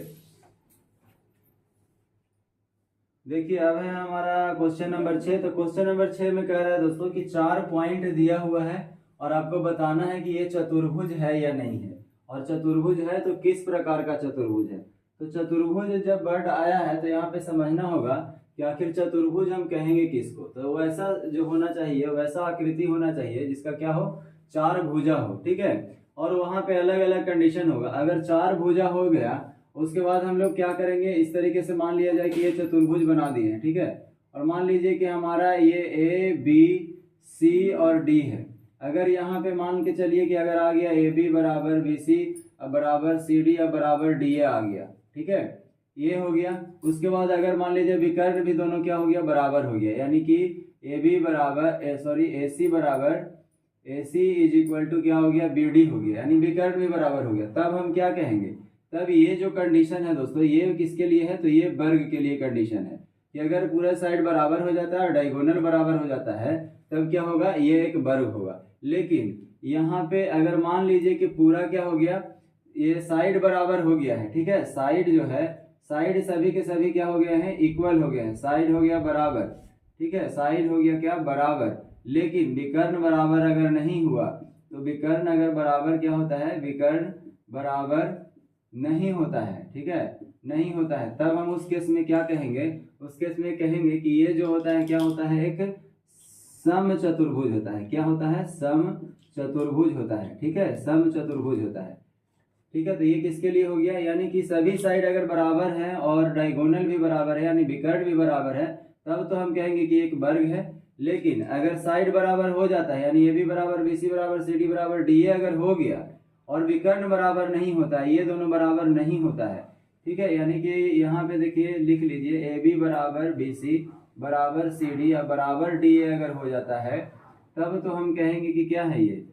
देखिए अब है हमारा क्वेश्चन नंबर 6। तो क्वेश्चन नंबर 6 में कह रहा है दोस्तों कि 4 पॉइंट दिया हुआ है और आपको बताना है कि ये चतुर्भुज है या नहीं है, और चतुर्भुज है तो किस प्रकार का चतुर्भुज है। तो चतुर्भुज जब वर्ड आया है तो यहाँ पे समझना होगा कि आखिर चतुर्भुज हम कहेंगे किसको। तो वैसा जो होना चाहिए, वैसा आकृति होना चाहिए जिसका क्या हो, 4 भुजा हो। ठीक है, और वहां पे अलग अलग कंडीशन होगा। अगर 4 भुजा हो गया उसके बाद हम लोग क्या करेंगे, इस तरीके से मान लिया जाए कि ये चतुर्भुज बना दिए हैं। ठीक है, और मान लीजिए कि हमारा ये ए बी सी और डी है। अगर यहाँ पे मान के चलिए कि अगर आ गया ए बी बराबर बी सी बराबर सी डी बराबर डी ए आ गया। ठीक है, ये हो गया। उसके बाद अगर मान लीजिए विकर्ण भी दोनों क्या हो गया, बराबर हो गया, यानी कि ए बी बराबर ए सी बराबर ए सी इज इक्वल टू क्या हो गया, बी डी हो गया, यानी विकर्ण भी बराबर हो गया। तब हम क्या कहेंगे, तब ये जो कंडीशन है दोस्तों ये किसके लिए है, तो ये वर्ग के लिए कंडीशन है कि अगर पूरा साइड बराबर हो जाता है और डायगोनल बराबर हो जाता है तब क्या होगा, ये एक वर्ग होगा। लेकिन यहाँ पे अगर मान लीजिए कि पूरा क्या हो गया, ये साइड बराबर हो गया है। ठीक है, साइड जो है, साइड सभी के सभी क्या हो गए हैं, इक्वल हो गए हैं, साइड हो गया बराबर। ठीक है, साइड हो गया क्या, बराबर। लेकिन विकर्ण बराबर अगर नहीं हुआ तो विकर्ण अगर बराबर क्या होता है, विकर्ण बराबर नहीं होता है। ठीक है, नहीं होता है, तब हम उस केस में क्या कहेंगे, उस केस में कहेंगे कि ये जो होता है क्या होता है, एक सम चतुर्भुज होता है। क्या होता है, सम चतुर्भुज होता है। ठीक है, सम चतुर्भुज होता है। ठीक है, तो ये किसके लिए हो गया, यानी कि सभी साइड अगर बराबर है और डायगोनल भी बराबर है यानी विकर्ण भी बराबर है तब तो हम कहेंगे कि एक वर्ग है। लेकिन अगर साइड बराबर हो जाता है, यानी ए बी बराबर बी सी बराबर सी डी बराबर डी ए अगर हो गया और विकर्ण बराबर नहीं होता है, ये दोनों बराबर नहीं होता है। ठीक है, यानी कि यहाँ पे देखिए लिख लीजिए ए बी बराबर बी सी बराबर सी डी या बराबर डी ए अगर हो जाता है तब तो हम कहेंगे कि क्या है ये।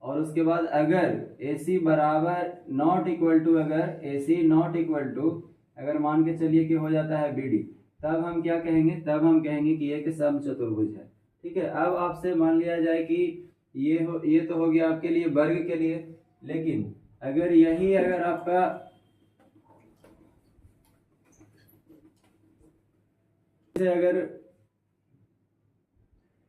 और उसके बाद अगर ए सी बराबर नॉट इक्वल टू, अगर ए सी नॉट इक्वल टू अगर मान के चलिए कि हो जाता है बी डी, तब हम क्या कहेंगे, तब हम कहेंगे कि एक सम चतुर्भुज है। ठीक है, अब आपसे मान लिया जाए कि ये तो हो गया आपके लिए वर्ग के लिए। लेकिन अगर यही अगर आपका अगर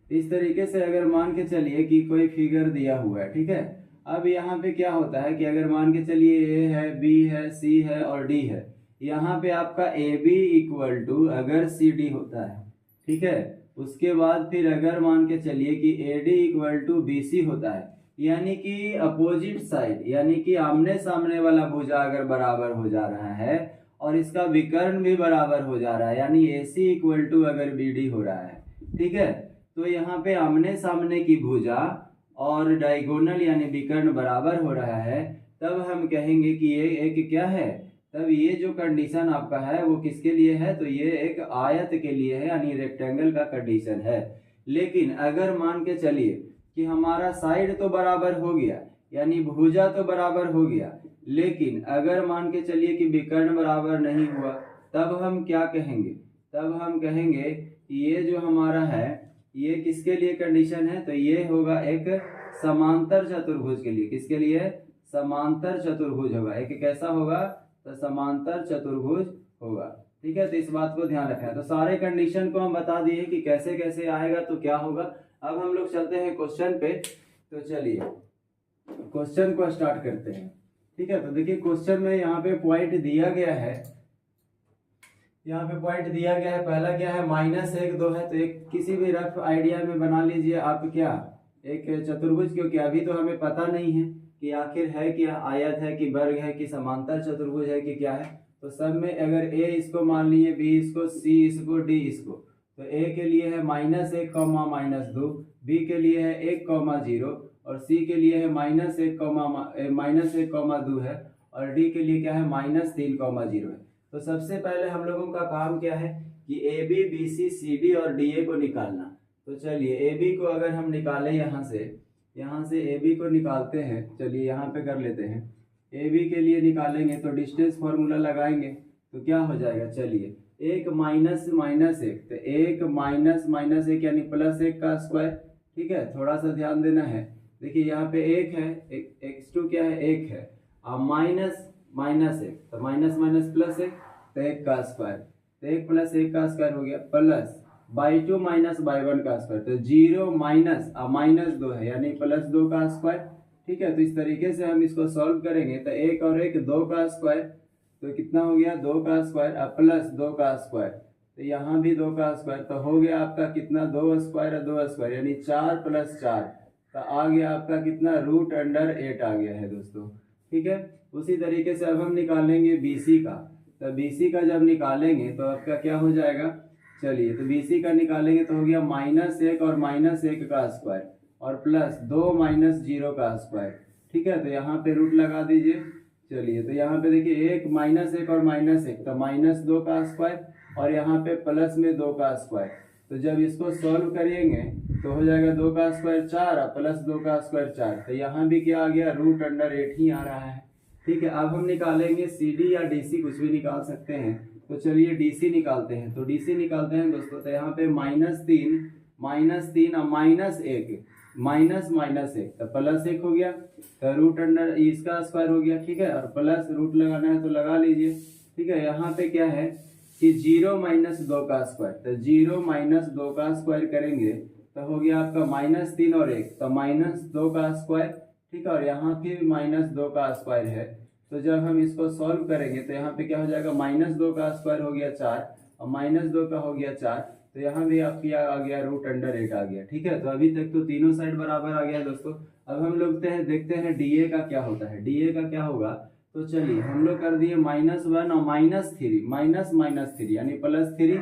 इस तरीके से अगर मान के चलिए कि कोई फिगर दिया हुआ है। ठीक है, अब यहाँ पे क्या होता है कि अगर मान के चलिए ए है, बी है, सी है और डी है, यहाँ पे आपका ए बी इक्वल टू अगर सी डी होता है। ठीक है, उसके बाद फिर अगर मान के चलिए कि A D equal to B C होता है, यानी कि अपोजिट साइड, यानी कि आमने सामने वाला भुजा अगर बराबर हो जा रहा है और इसका विकर्ण भी बराबर हो जा रहा है, यानी ए सी इक्वल टू अगर बी डी हो रहा है। ठीक है, तो यहाँ पे आमने सामने की भुजा और डायगोनल यानी विकर्ण बराबर हो रहा है, तब हम कहेंगे कि ये एक क्या है, तब ये जो कंडीशन आपका है वो किसके लिए है, तो ये एक आयत के लिए है, यानी रेक्टेंगल का कंडीशन है। लेकिन अगर मान के चलिए कि हमारा साइड तो बराबर हो गया, यानी भुजा तो बराबर हो गया, लेकिन अगर मान के चलिए कि विकर्ण बराबर नहीं हुआ, तब हम क्या कहेंगे, तब हम कहेंगे कि ये जो हमारा है ये किसके लिए कंडीशन है, तो ये होगा एक समांतर चतुर्भुज के लिए। किसके लिए, समांतर चतुर्भुज होगा, एक कैसा होगा, तो समांतर चतुर्भुज होगा। ठीक है, तो इस बात को ध्यान रखना है। तो सारे कंडीशन को हम बता दिए कि कैसे कैसे आएगा तो क्या होगा। अब हम लोग चलते हैं क्वेश्चन पे। तो चलिए क्वेश्चन को स्टार्ट करते हैं। ठीक है, तो देखिए क्वेश्चन में यहाँ पे पॉइंट दिया गया है, यहाँ पे पॉइंट दिया गया है। पहला क्या है, -1 2 है, तो एक किसी भी रफ आइडिया में बना लीजिए आप क्या, एक चतुर्भुज, क्योंकि अभी तो हमें पता नहीं है कि आखिर है क्या, आयत है कि वर्ग है कि समांतर चतुर्भुज है कि क्या है। तो सब में अगर ए इसको मान लिए, बी इसको, सी इसको, डी इसको, तो ए के लिए है -1 -2, बी के लिए है 1 0 और सी के लिए है -1 2 है और डी के लिए क्या है -3 0 है। तो सबसे पहले हम लोगों का काम क्या है कि A B B C C D और डी ए को निकालना। तो चलिए ए बी को अगर हम निकालें यहाँ से, यहाँ से ए बी को निकालते हैं। चलिए यहाँ पे कर लेते हैं। ए बी के लिए निकालेंगे तो डिस्टेंस फॉर्मूला लगाएंगे तो क्या हो जाएगा, चलिए एक माइनस माइनस एक, तो एक माइनस माइनस एक यानी प्लस एक का स्क्वायर। ठीक है, थोड़ा सा ध्यान देना है। देखिए यहाँ पे एक है, x2 क्या है, एक है, अब माइनस माइनस एक, तो माइनस माइनस प्लस एक, तो एक का स्क्वायर, तो एक प्लस एक का स्क्वायर हो गया, plus by two minus by one का स्क्वायर, तो जीरो माइनस माइनस दो है यानी प्लस दो का स्क्वायर। ठीक है, तो इस तरीके से हम इसको सॉल्व करेंगे तो एक और एक दो का स्क्वायर, तो कितना हो गया, दो का स्क्वायर, अब प्लस दो का स्क्वायर, तो यहाँ भी दो का स्क्वायर, तो हो गया आपका कितना, दो स्क्वायर और दो स्क्वायर यानी चार प्लस चार, तो आ गया आपका कितना, रूट अंडर 8 आ गया है दोस्तों। ठीक है, उसी तरीके से अब हम निकालेंगे BC का, तो BC का जब निकालेंगे तो आपका क्या हो जाएगा, चलिए तो BC का निकालेंगे तो हो गया माइनस एक और माइनस एक का स्क्वायर और प्लस दो माइनस जीरो का स्क्वायर। ठीक है, तो यहाँ पे रूट लगा दीजिए। चलिए तो यहाँ पे देखिए एक माइनस एक और माइनस एक, तो माइनस दो का स्क्वायर और यहाँ पे प्लस में दो का स्क्वायर, तो जब इसको सॉल्व करिएंगे तो हो जाएगा दो का स्क्वायर चार और प्लस दो का स्क्वायर चार, तो यहाँ भी क्या आ गया, रूट अंडर 8 ही आ रहा है। ठीक है, अब हम निकालेंगे CD या DC, कुछ भी निकाल सकते हैं। तो चलिए DC निकालते हैं, तो DC निकालते हैं दोस्तों, तो यहाँ पे माइनस तीन और माइनस एक, माइनस माइनस एक, तो प्लस एक हो गया, तो रूट अंडर इसका स्क्वायर हो गया। ठीक है, और प्लस रूट लगाना है तो लगा लीजिए। ठीक है, यहाँ पे क्या है कि जीरो माइनस दो का स्क्वायर, तो जीरो माइनस दो का स्क्वायर करेंगे तो हो गया आपका माइनस तीन और एक, तो माइनस दो का स्क्वायर। ठीक है, और यहाँ पे माइनस दो का स्क्वायर है, तो जब हम इसको सॉल्व करेंगे तो यहाँ पे क्या हो जाएगा, माइनस दो का स्क्वायर हो गया चार और माइनस दो का हो गया चार, तो यहाँ भी आपकी आ गया रूट अंडर 8 आ गया। ठीक है, तो अभी तक तो तीनों साइड बराबर आ गया दोस्तों। अब हम लोग देखते हैं DA का क्या होता है। DA का क्या होगा, तो चलिए हम लोग कर दिए माइनस वन और minus three, minus minus three यानी प्लस थ्री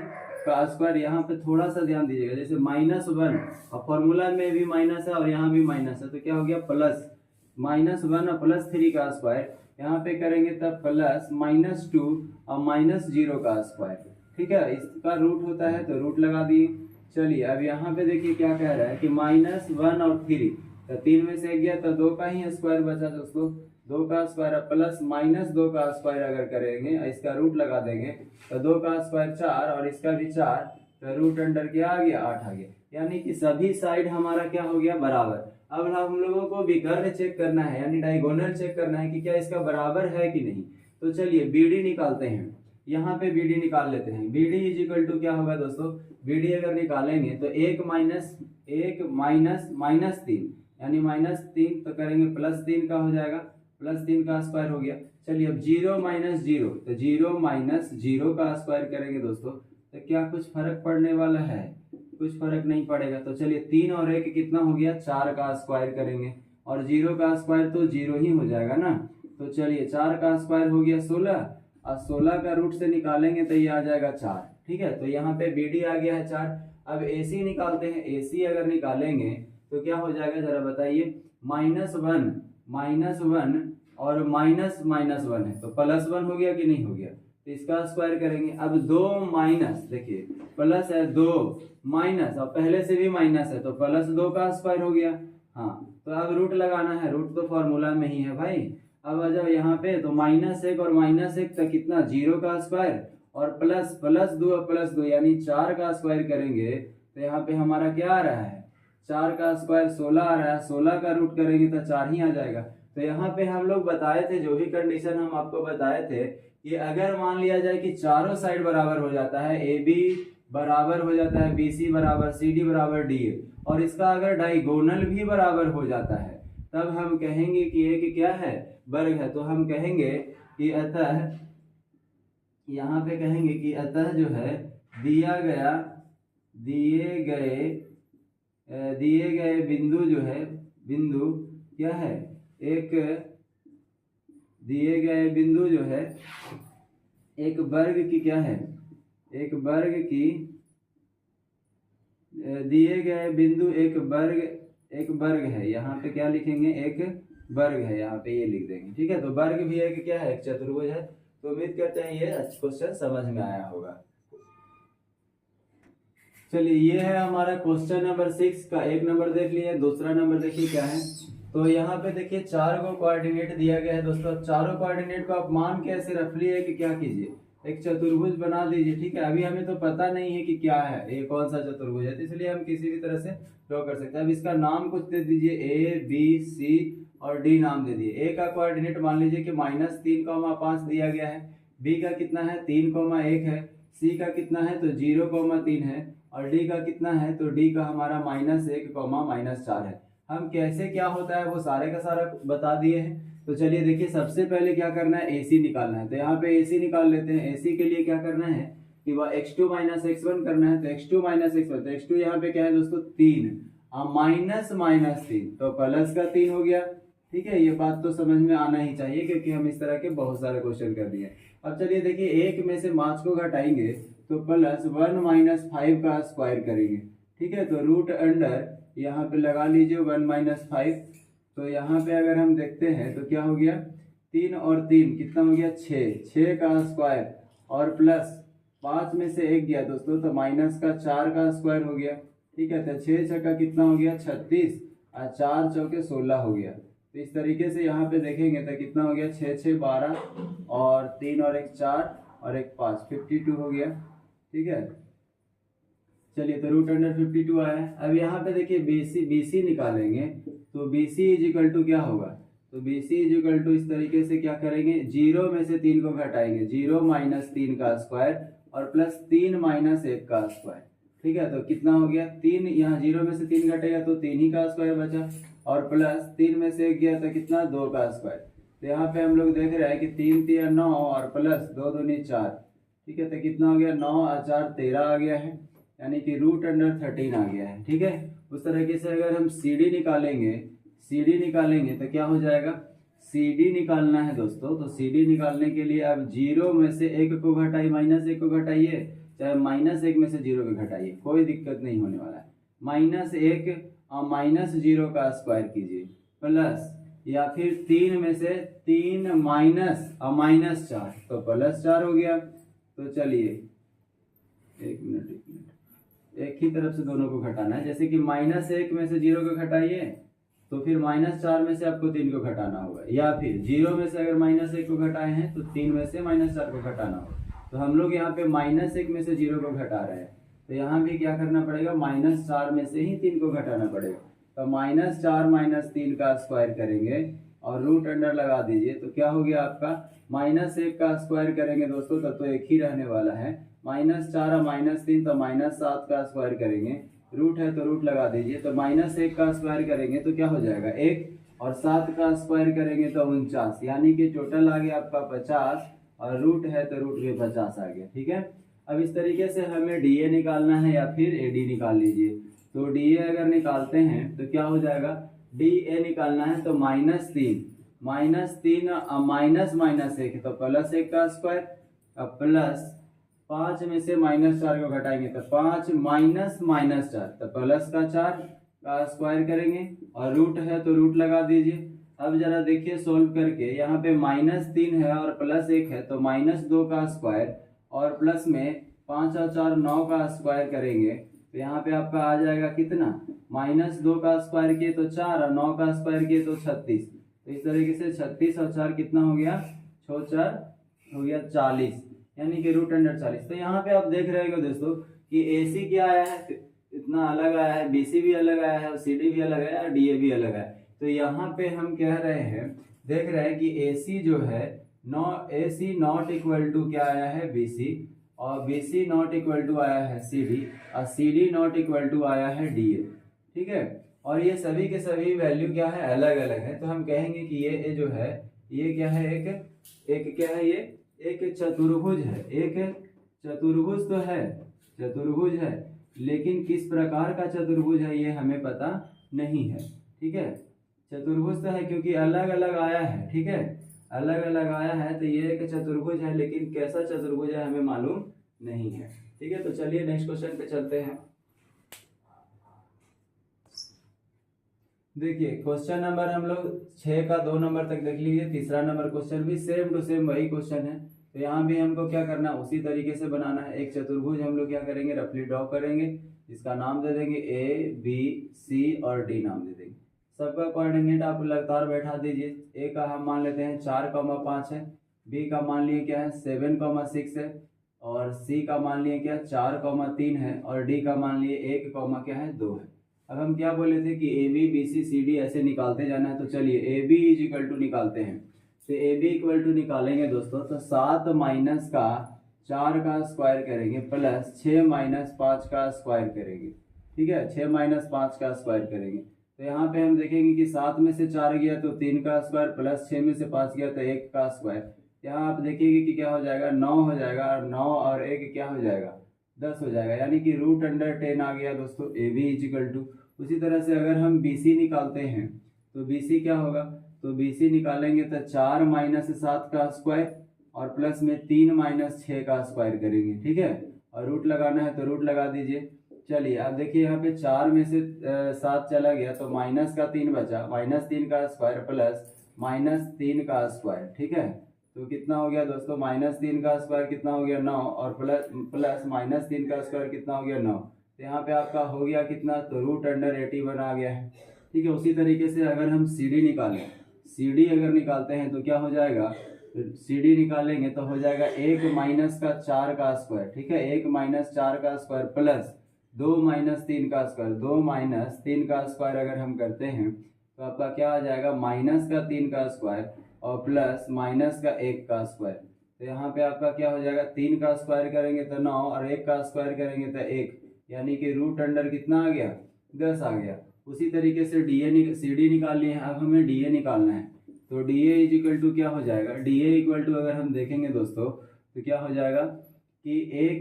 का स्क्वायर। यहाँ पे थोड़ा सा ध्यान दीजिएगा, जैसे माइनस वन और फॉर्मूला में भी माइनस है और यहाँ भी माइनस है, तो क्या हो गया, प्लस माइनस वन और प्लस थ्री का स्क्वायर, यहाँ पे करेंगे तब प्लस माइनस टू और माइनस जीरो का स्क्वायर। ठीक है, इसका रूट होता है तो रूट लगा दिए। चलिए अब यहाँ पे देखिए क्या कह रहा है कि माइनस वन और थ्री, तो तीन में से एक गया तो दो का ही स्क्वायर बचा दोस्तों, दो का स्क्वायर प्लस माइनस दो का स्क्वायर अगर करेंगे, इसका रूट लगा देंगे तो दो का स्क्वायर चार और इसका भी चार, तो रूट अंडर क्या आ गया, 8 आ गया, यानी कि सभी साइड हमारा क्या हो गया, बराबर। अब हम लोगों को विकर्ण चेक करना है यानी डायगोनल चेक करना है कि क्या इसका बराबर है कि नहीं। तो चलिए BD निकालते हैं, यहाँ पे BD निकाल लेते हैं। BD इज इक्वल टू क्या होगा दोस्तों, BD अगर निकालेंगे तो एक माइनस माइनस तीन यानी माइनस तीन, तो करेंगे प्लस तीन का हो जाएगा, प्लस तीन का स्क्वायर हो गया। चलिए अब जीरो माइनस जीरो, तो जीरो माइनस जीरो का स्क्वायर करेंगे दोस्तों, तो क्या कुछ फर्क पड़ने वाला है, कुछ फर्क नहीं पड़ेगा। तो चलिए तीन और एक कितना हो गया, चार का स्क्वायर करेंगे और जीरो का स्क्वायर तो जीरो ही हो जाएगा ना। तो चलिए चार का स्क्वायर हो गया 16 और 16 का रूट से निकालेंगे तो ये आ जाएगा 4। ठीक है, तो यहाँ पे BD आ गया है 4। अब AC निकालते हैं। AC अगर निकालेंगे तो क्या हो जाएगा जरा बताइए, माइनस वन और माइनस माइनस वन है तो प्लस वन हो गया कि नहीं हो गया, तो इसका स्क्वायर करेंगे। अब दो माइनस, देखिए प्लस है दो माइनस और पहले से भी माइनस है तो प्लस दो का स्क्वायर हो गया। हाँ, तो अब रूट लगाना है, रूट तो फॉर्मूला में ही है भाई। अब आ जाओ यहाँ पे, तो माइनस एक और माइनस एक तक कितना, जीरो का स्क्वायर और प्लस दो यानी 4 का स्क्वायर करेंगे तो यहाँ पे हमारा क्या आ रहा है, 4 का स्क्वायर 16 आ रहा है, 16 का रूट करेंगे तो 4 ही आ जाएगा। तो यहाँ पे हम लोग बताए थे, जो भी कंडीशन हम आपको बताए थे कि अगर मान लिया जाए कि चारों साइड बराबर हो जाता है, AB बराबर हो जाता है, BC बराबर, CD बराबर DA, और इसका अगर डायगोनल भी बराबर हो जाता है, तब हम कहेंगे कि एक क्या है, वर्ग है। तो हम कहेंगे कि अतः, यहाँ पे कहेंगे कि अतः जो है दिए गए बिंदु जो है, बिंदु क्या है, एक दिए गए बिंदु जो है एक वर्ग की क्या है, एक वर्ग की, दिए गए बिंदु एक वर्ग है। यहाँ पे क्या लिखेंगे, एक वर्ग है, यहाँ पे ये लिख देंगे। ठीक है, तो वर्ग भी एक क्या है, एक चतुर्भुज है। तो उम्मीद करते हैं ये क्वेश्चन समझ में आया होगा। चलिए ये है हमारा क्वेश्चन नंबर 6 का एक नंबर देख लिए। दूसरा नंबर देखिए क्या है। तो यहाँ पे देखिए 4 को कोऑर्डिनेट दिया गया है दोस्तों। चारों कोऑर्डिनेट को आप मान के ऐसे रफली है कि क्या कीजिए, एक चतुर्भुज बना दीजिए। ठीक है, अभी हमें तो पता नहीं है कि क्या है, ये कौन सा चतुर्भुज है, तो इसलिए हम किसी भी तरह से ड्रॉ कर सकते हैं। अब इसका नाम कुछ दे दीजिए, ए बी सी और डी नाम दे दिए। ए का कोऑर्डिनेट मान लीजिए कि -3,5 दिया गया है, बी का कितना है 3,1 है, सी का कितना है तो 0,3 है, और डी का कितना है तो डी का हमारा -1, -4 है। हम कैसे क्या होता है वो सारे का सारा बता दिए हैं। तो चलिए देखिए, सबसे पहले क्या करना है, AC निकालना है। तो यहाँ पे AC निकाल लेते हैं। AC के लिए क्या करना है कि वह x2 - x1 करना है। तो x2 - x1, तो x2 यहाँ पे क्या है दोस्तों 3, -3 तो प्लस का 3 हो गया। ठीक है, ये बात तो समझ में आना ही चाहिए क्योंकि हम इस तरह के बहुत सारे क्वेश्चन कर दिए। अब चलिए देखिए, एक में से 5 को घटाएंगे तो +1 - 5 का स्क्वायर करेंगे। ठीक है, तो रूट अंडर यहाँ पे लगा लीजिए 1 - 5। तो यहाँ पे अगर हम देखते हैं तो क्या हो गया, 3 और 3 कितना हो गया 6 का स्क्वायर, और प्लस 5 में से 1 गया दोस्तों तो -4 का स्क्वायर हो गया। ठीक है, तो 6 छक्का कितना हो गया 36 और 4 चौके 16 हो गया। तो इस तरीके से यहाँ पे देखेंगे तो कितना हो गया 6 6 12 और 3 और 1 4 और 1 5, 52 हो गया। ठीक है, चलिए तो रूट अंडर 52 आया है। अब यहाँ पे देखिए BC निकालेंगे तो BC इज इक्वल टू क्या होगा, तो BC इज इक्वल टू इस तरीके से क्या करेंगे, 0 में से 3 को घटाएंगे, 0 - 3 का स्क्वायर और प्लस 3 - 1 का स्क्वायर। ठीक है, तो कितना हो गया 3, यहाँ 0 में से 3 घटेगा तो 3 ही का स्क्वायर बचा, और प्लस 3 में से 1 गया तो कितना 2 का स्क्वायर। तो यहाँ पे हम लोग देख रहे हैं कि 3 3 9 और प्लस 2 दूनी 4। ठीक है, तो कितना हो गया 9 और 4 13 आ गया है, यानी कि रूट अंडर 13 आ गया है। ठीक है, उस तरीके से अगर हम CD निकालेंगे तो क्या हो जाएगा, CD निकालना है दोस्तों। तो CD निकालने के लिए अब 0 में से 1 को घटाइए, -1 को घटाइए, चाहे -1 में से 0 को घटाइए, कोई दिक्कत नहीं होने वाला है। -1 और -0 का स्क्वायर कीजिए, प्लस या फिर 3 में से 3 माइनस और -4 तो +4 हो गया। तो चलिए एक मिनट, एक ही तरफ से दोनों को घटाना है। जैसे कि -1 में से 0 को घटाइए तो फिर -4 में से आपको 3 को घटाना होगा, या फिर 0 में से अगर -1 को घटाए हैं तो 3 में से -4 को घटाना होगा। तो हम लोग यहाँ पे -1 में से 0 को घटा रहे हैं, तो यहाँ भी क्या करना पड़ेगा, -4 में से ही 3 को घटाना पड़ेगा। तो -4 - 3 का स्क्वायर करेंगे और रूट अंडर लगा दीजिए, तो क्या हो गया आपका -1 का स्क्वायर करेंगे दोस्तों, तब तो एक ही रहने वाला है। -4 और -3 तो -7 का स्क्वायर करेंगे, रूट है तो रूट लगा दीजिए। तो -1 का स्क्वायर करेंगे तो क्या हो जाएगा 1, और 7 का स्क्वायर करेंगे तो 49, यानी कि टोटल आ गया आपका 50, और रूट है तो रूट भी 50 आ गया। ठीक है, अब इस तरीके से हमें DA निकालना है या फिर AD निकाल लीजिए। तो DA अगर निकालते हैं तो क्या हो जाएगा, DA निकालना है तो -3 -1 तो +1 का स्क्वायर, अब प्लस 5 में से -4 को घटाएंगे तो 5 -4 तो प्लस का 4 का स्क्वायर करेंगे, और रूट है तो रूट लगा दीजिए। अब जरा देखिए सोल्व करके, यहाँ पे -3 है और +1 है तो -2 का स्क्वायर, और प्लस में 5 और 4 9 का स्क्वायर करेंगे तो यहाँ पे आपका आ जाएगा कितना, -2 का स्क्वायर किए तो 4 और 9 का स्क्वायर किए तो 36। तो इस तरीके से 36 और 4 कितना हो गया, 6 4 हो गया 40, यानी कि रूट अंडर 40। तो यहाँ पे आप देख रहे हो दोस्तों कि AC क्या आया है, इतना अलग आया है, BC भी अलग आया है, और CD भी अलग आया है, और DA भी अलग है। तो यहाँ पे हम कह रहे हैं, देख रहे हैं कि AC जो है AC नॉट इक्वल टू क्या आया है BC, और BC नॉट इक्वल टू आया है CD, और CD नॉट इक्वल टू आया है DA। ठीक है, और ये सभी के सभी वैल्यू क्या है, अलग अलग है। तो हम कहेंगे कि ये जो है ये क्या है, एक क्या है, ये एक चतुर्भुज है, एक चतुर्भुज तो है, चतुर्भुज है, लेकिन किस प्रकार का चतुर्भुज है ये हमें पता नहीं है। ठीक है, चतुर्भुज तो है क्योंकि अलग अलग आया है। ठीक है, अलग अलग आया है तो ये एक चतुर्भुज है, लेकिन कैसा चतुर्भुज है हमें मालूम नहीं है। ठीक है, तो चलिए नेक्स्ट क्वेश्चन पे चलते हैं। देखिए क्वेश्चन नंबर हम लोग 6 का 2 नंबर तक देख लीजिए। तीसरा नंबर क्वेश्चन भी सेम टू सेम वही क्वेश्चन है। तो यहाँ भी हमको क्या करना है, उसी तरीके से बनाना है। एक चतुर्भुज हम लोग क्या करेंगे, रफली ड्रॉ करेंगे। इसका नाम दे देंगे ए बी सी और डी नाम दे देंगे। सबका कोऑर्डिनेट आप लगातार बैठा दीजिए। ए का हम मान लेते हैं 4,5 है, बी का मान लिए क्या है 7,6 है, और सी का मान लिए क्या 4,3 है, और डी का मान लिए 1, क्या है 2 है। अब हम क्या बोले थे कि A B B C C D ऐसे निकालते जाना है। तो चलिए A B is equal to निकालते हैं। तो ए बी इक्वल टू निकालेंगे दोस्तों, तो 7 माइनस का 4 का स्क्वायर करेंगे प्लस 6 माइनस 5 का स्क्वायर करेंगे। ठीक है, 6 माइनस 5 का स्क्वायर करेंगे। तो यहाँ पे हम देखेंगे कि 7 में से 4 गया तो 3 का स्क्वायर, प्लस 6 में से 5 गया तो 1 का स्क्वायर। यहाँ आप देखिएगा कि क्या हो जाएगा 9 हो जाएगा, और 9 और 1 क्या हो जाएगा 10 हो जाएगा, यानी कि √10 आ गया दोस्तों A B is equal to. उसी तरह से अगर हम बी सी निकालते हैं तो बी सी क्या होगा, तो बी सी निकालेंगे तो 4 माइनस 7 का स्क्वायर और प्लस में 3 माइनस 6 का स्क्वायर करेंगे। ठीक है, और रूट लगाना है तो रूट लगा दीजिए। चलिए अब देखिए यहाँ पे 4 में से 7 चला गया तो माइनस का 3 बचा, -3 का स्क्वायर प्लस -3 का स्क्वायर। ठीक है, तो कितना हो गया दोस्तों -3 का स्क्वायर कितना हो गया 9, और प्लस -3 का स्क्वायर कितना हो गया 9। तो यहाँ पे आपका हो गया कितना, तो √81 आ गया है। ठीक है, उसी तरीके से अगर हम सी डी निकालें, सी डी अगर निकालते हैं तो क्या हो जाएगा, सी डी निकालेंगे तो हो जाएगा 1 माइनस का 4 का स्क्वायर। ठीक है, 1 माइनस 4 का स्क्वायर प्लस 2 माइनस 3 का स्क्वायर। 2 माइनस 3 का स्क्वायर अगर हम करते हैं तो आपका क्या आ जाएगा माइनस का 3 का स्क्वायर और प्लस माइनस का 1 का स्क्वायर। तो यहाँ पे आपका क्या हो जाएगा 3 का स्क्वायर करेंगे तो 9 और 1 का स्क्वायर करेंगे तो 1, यानी कि √अंडर कितना आ गया 10 आ गया। उसी तरीके से सी डी निकाल लिए हैं, अब हमें डी ए निकालना है। तो D A is equal to क्या हो जाएगा, डी ए इक्वल टू अगर हम देखेंगे दोस्तों तो क्या हो जाएगा कि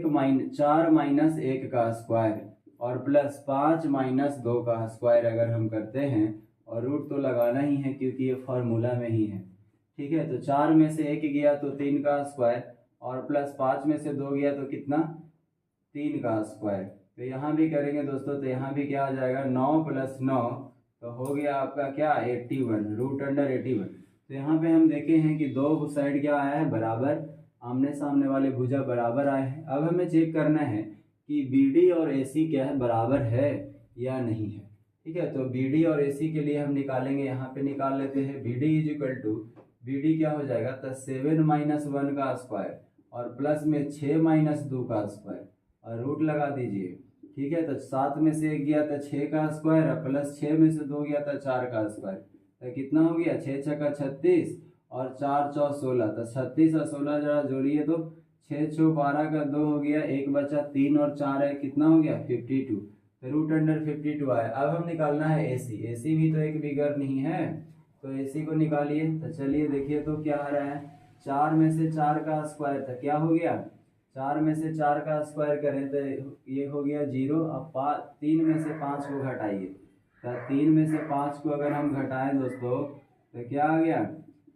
4 माइनस 1 का स्क्वायर और प्लस 5 माइनस 2 का स्क्वायर अगर हम करते हैं, और रूट तो लगाना ही है क्योंकि ये फॉर्मूला में ही है। ठीक है, तो 4 में से 1 गया तो 3 का स्क्वायर, और प्लस 5 में से 2 गया तो कितना 3 का स्क्वायर। तो यहाँ भी करेंगे दोस्तों, तो यहाँ भी क्या आ जाएगा 9 + 9, तो हो गया आपका क्या 81, √81। तो यहाँ पे हम देखे हैं कि दो साइड क्या आया है बराबर, आमने सामने वाले भुजा बराबर आए हैं। अब हमें चेक करना है कि बी डी और ए सी क्या है बराबर है या नहीं है। ठीक है, तो बी डी और ए सी के लिए हम निकालेंगे, यहाँ पे निकाल लेते हैं। B D is equal to, B D क्या हो जाएगा तो 7 माइनस 1 का स्क्वायर और प्लस में 6 माइनस 2 का स्क्वायर, और रूट लगा दीजिए। ठीक है, तो 7 में से 1 गया तो 6 का स्क्वायर और प्लस 6 में से 2 गया तो 4 का स्क्वायर। तो कितना हो गया 6 × 6 = 36 और 4 × 4 = 16। तो 36 और 16 जरा जोड़िए तो 6 × 6 = 12 का 2 हो गया, 1 बचा 3 और 4 है, कितना हो गया 52। तो √52 आया। अब हम निकालना है ए सी। ए सी भी तो एक बिगर नहीं है, तो ए सी को निकालिए। तो चलिए देखिए तो क्या आ रहा है, 4 में से 4 का स्क्वायर था, क्या हो गया 4 में से 4 का स्क्वायर करें तो ये हो गया 0। अब 3 में से 5 को घटाइए, तो 3 में से 5 को अगर हम घटाएं दोस्तों तो क्या आ गया,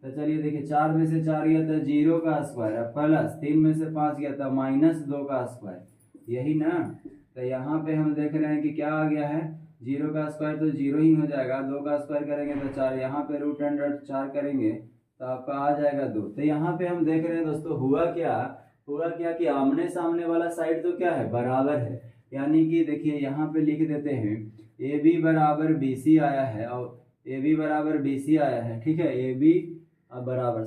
तो चलिए देखिए 4 में से 4 गया तो 0 का स्क्वायर, प्लस 3 में से 5 गया तो -2 का स्क्वायर, यही ना। तो यहाँ पे हम देख रहे हैं कि क्या आ गया है 0 का स्क्वायर तो 0 ही हो जाएगा, 2 का स्क्वायर करेंगे तो 4, यहाँ पे √4 करेंगे तो आपका आ जाएगा 2। तो यहाँ पे हम देख रहे हैं दोस्तों हुआ क्या कि आमने सामने वाला साइड तो क्या है बराबर है, यानी कि देखिए यहाँ पे लिख देते हैं ए बी बराबर बी सी आया है, और ए बी बराबर बी सी आया है। ठीक है, ए बी बराबर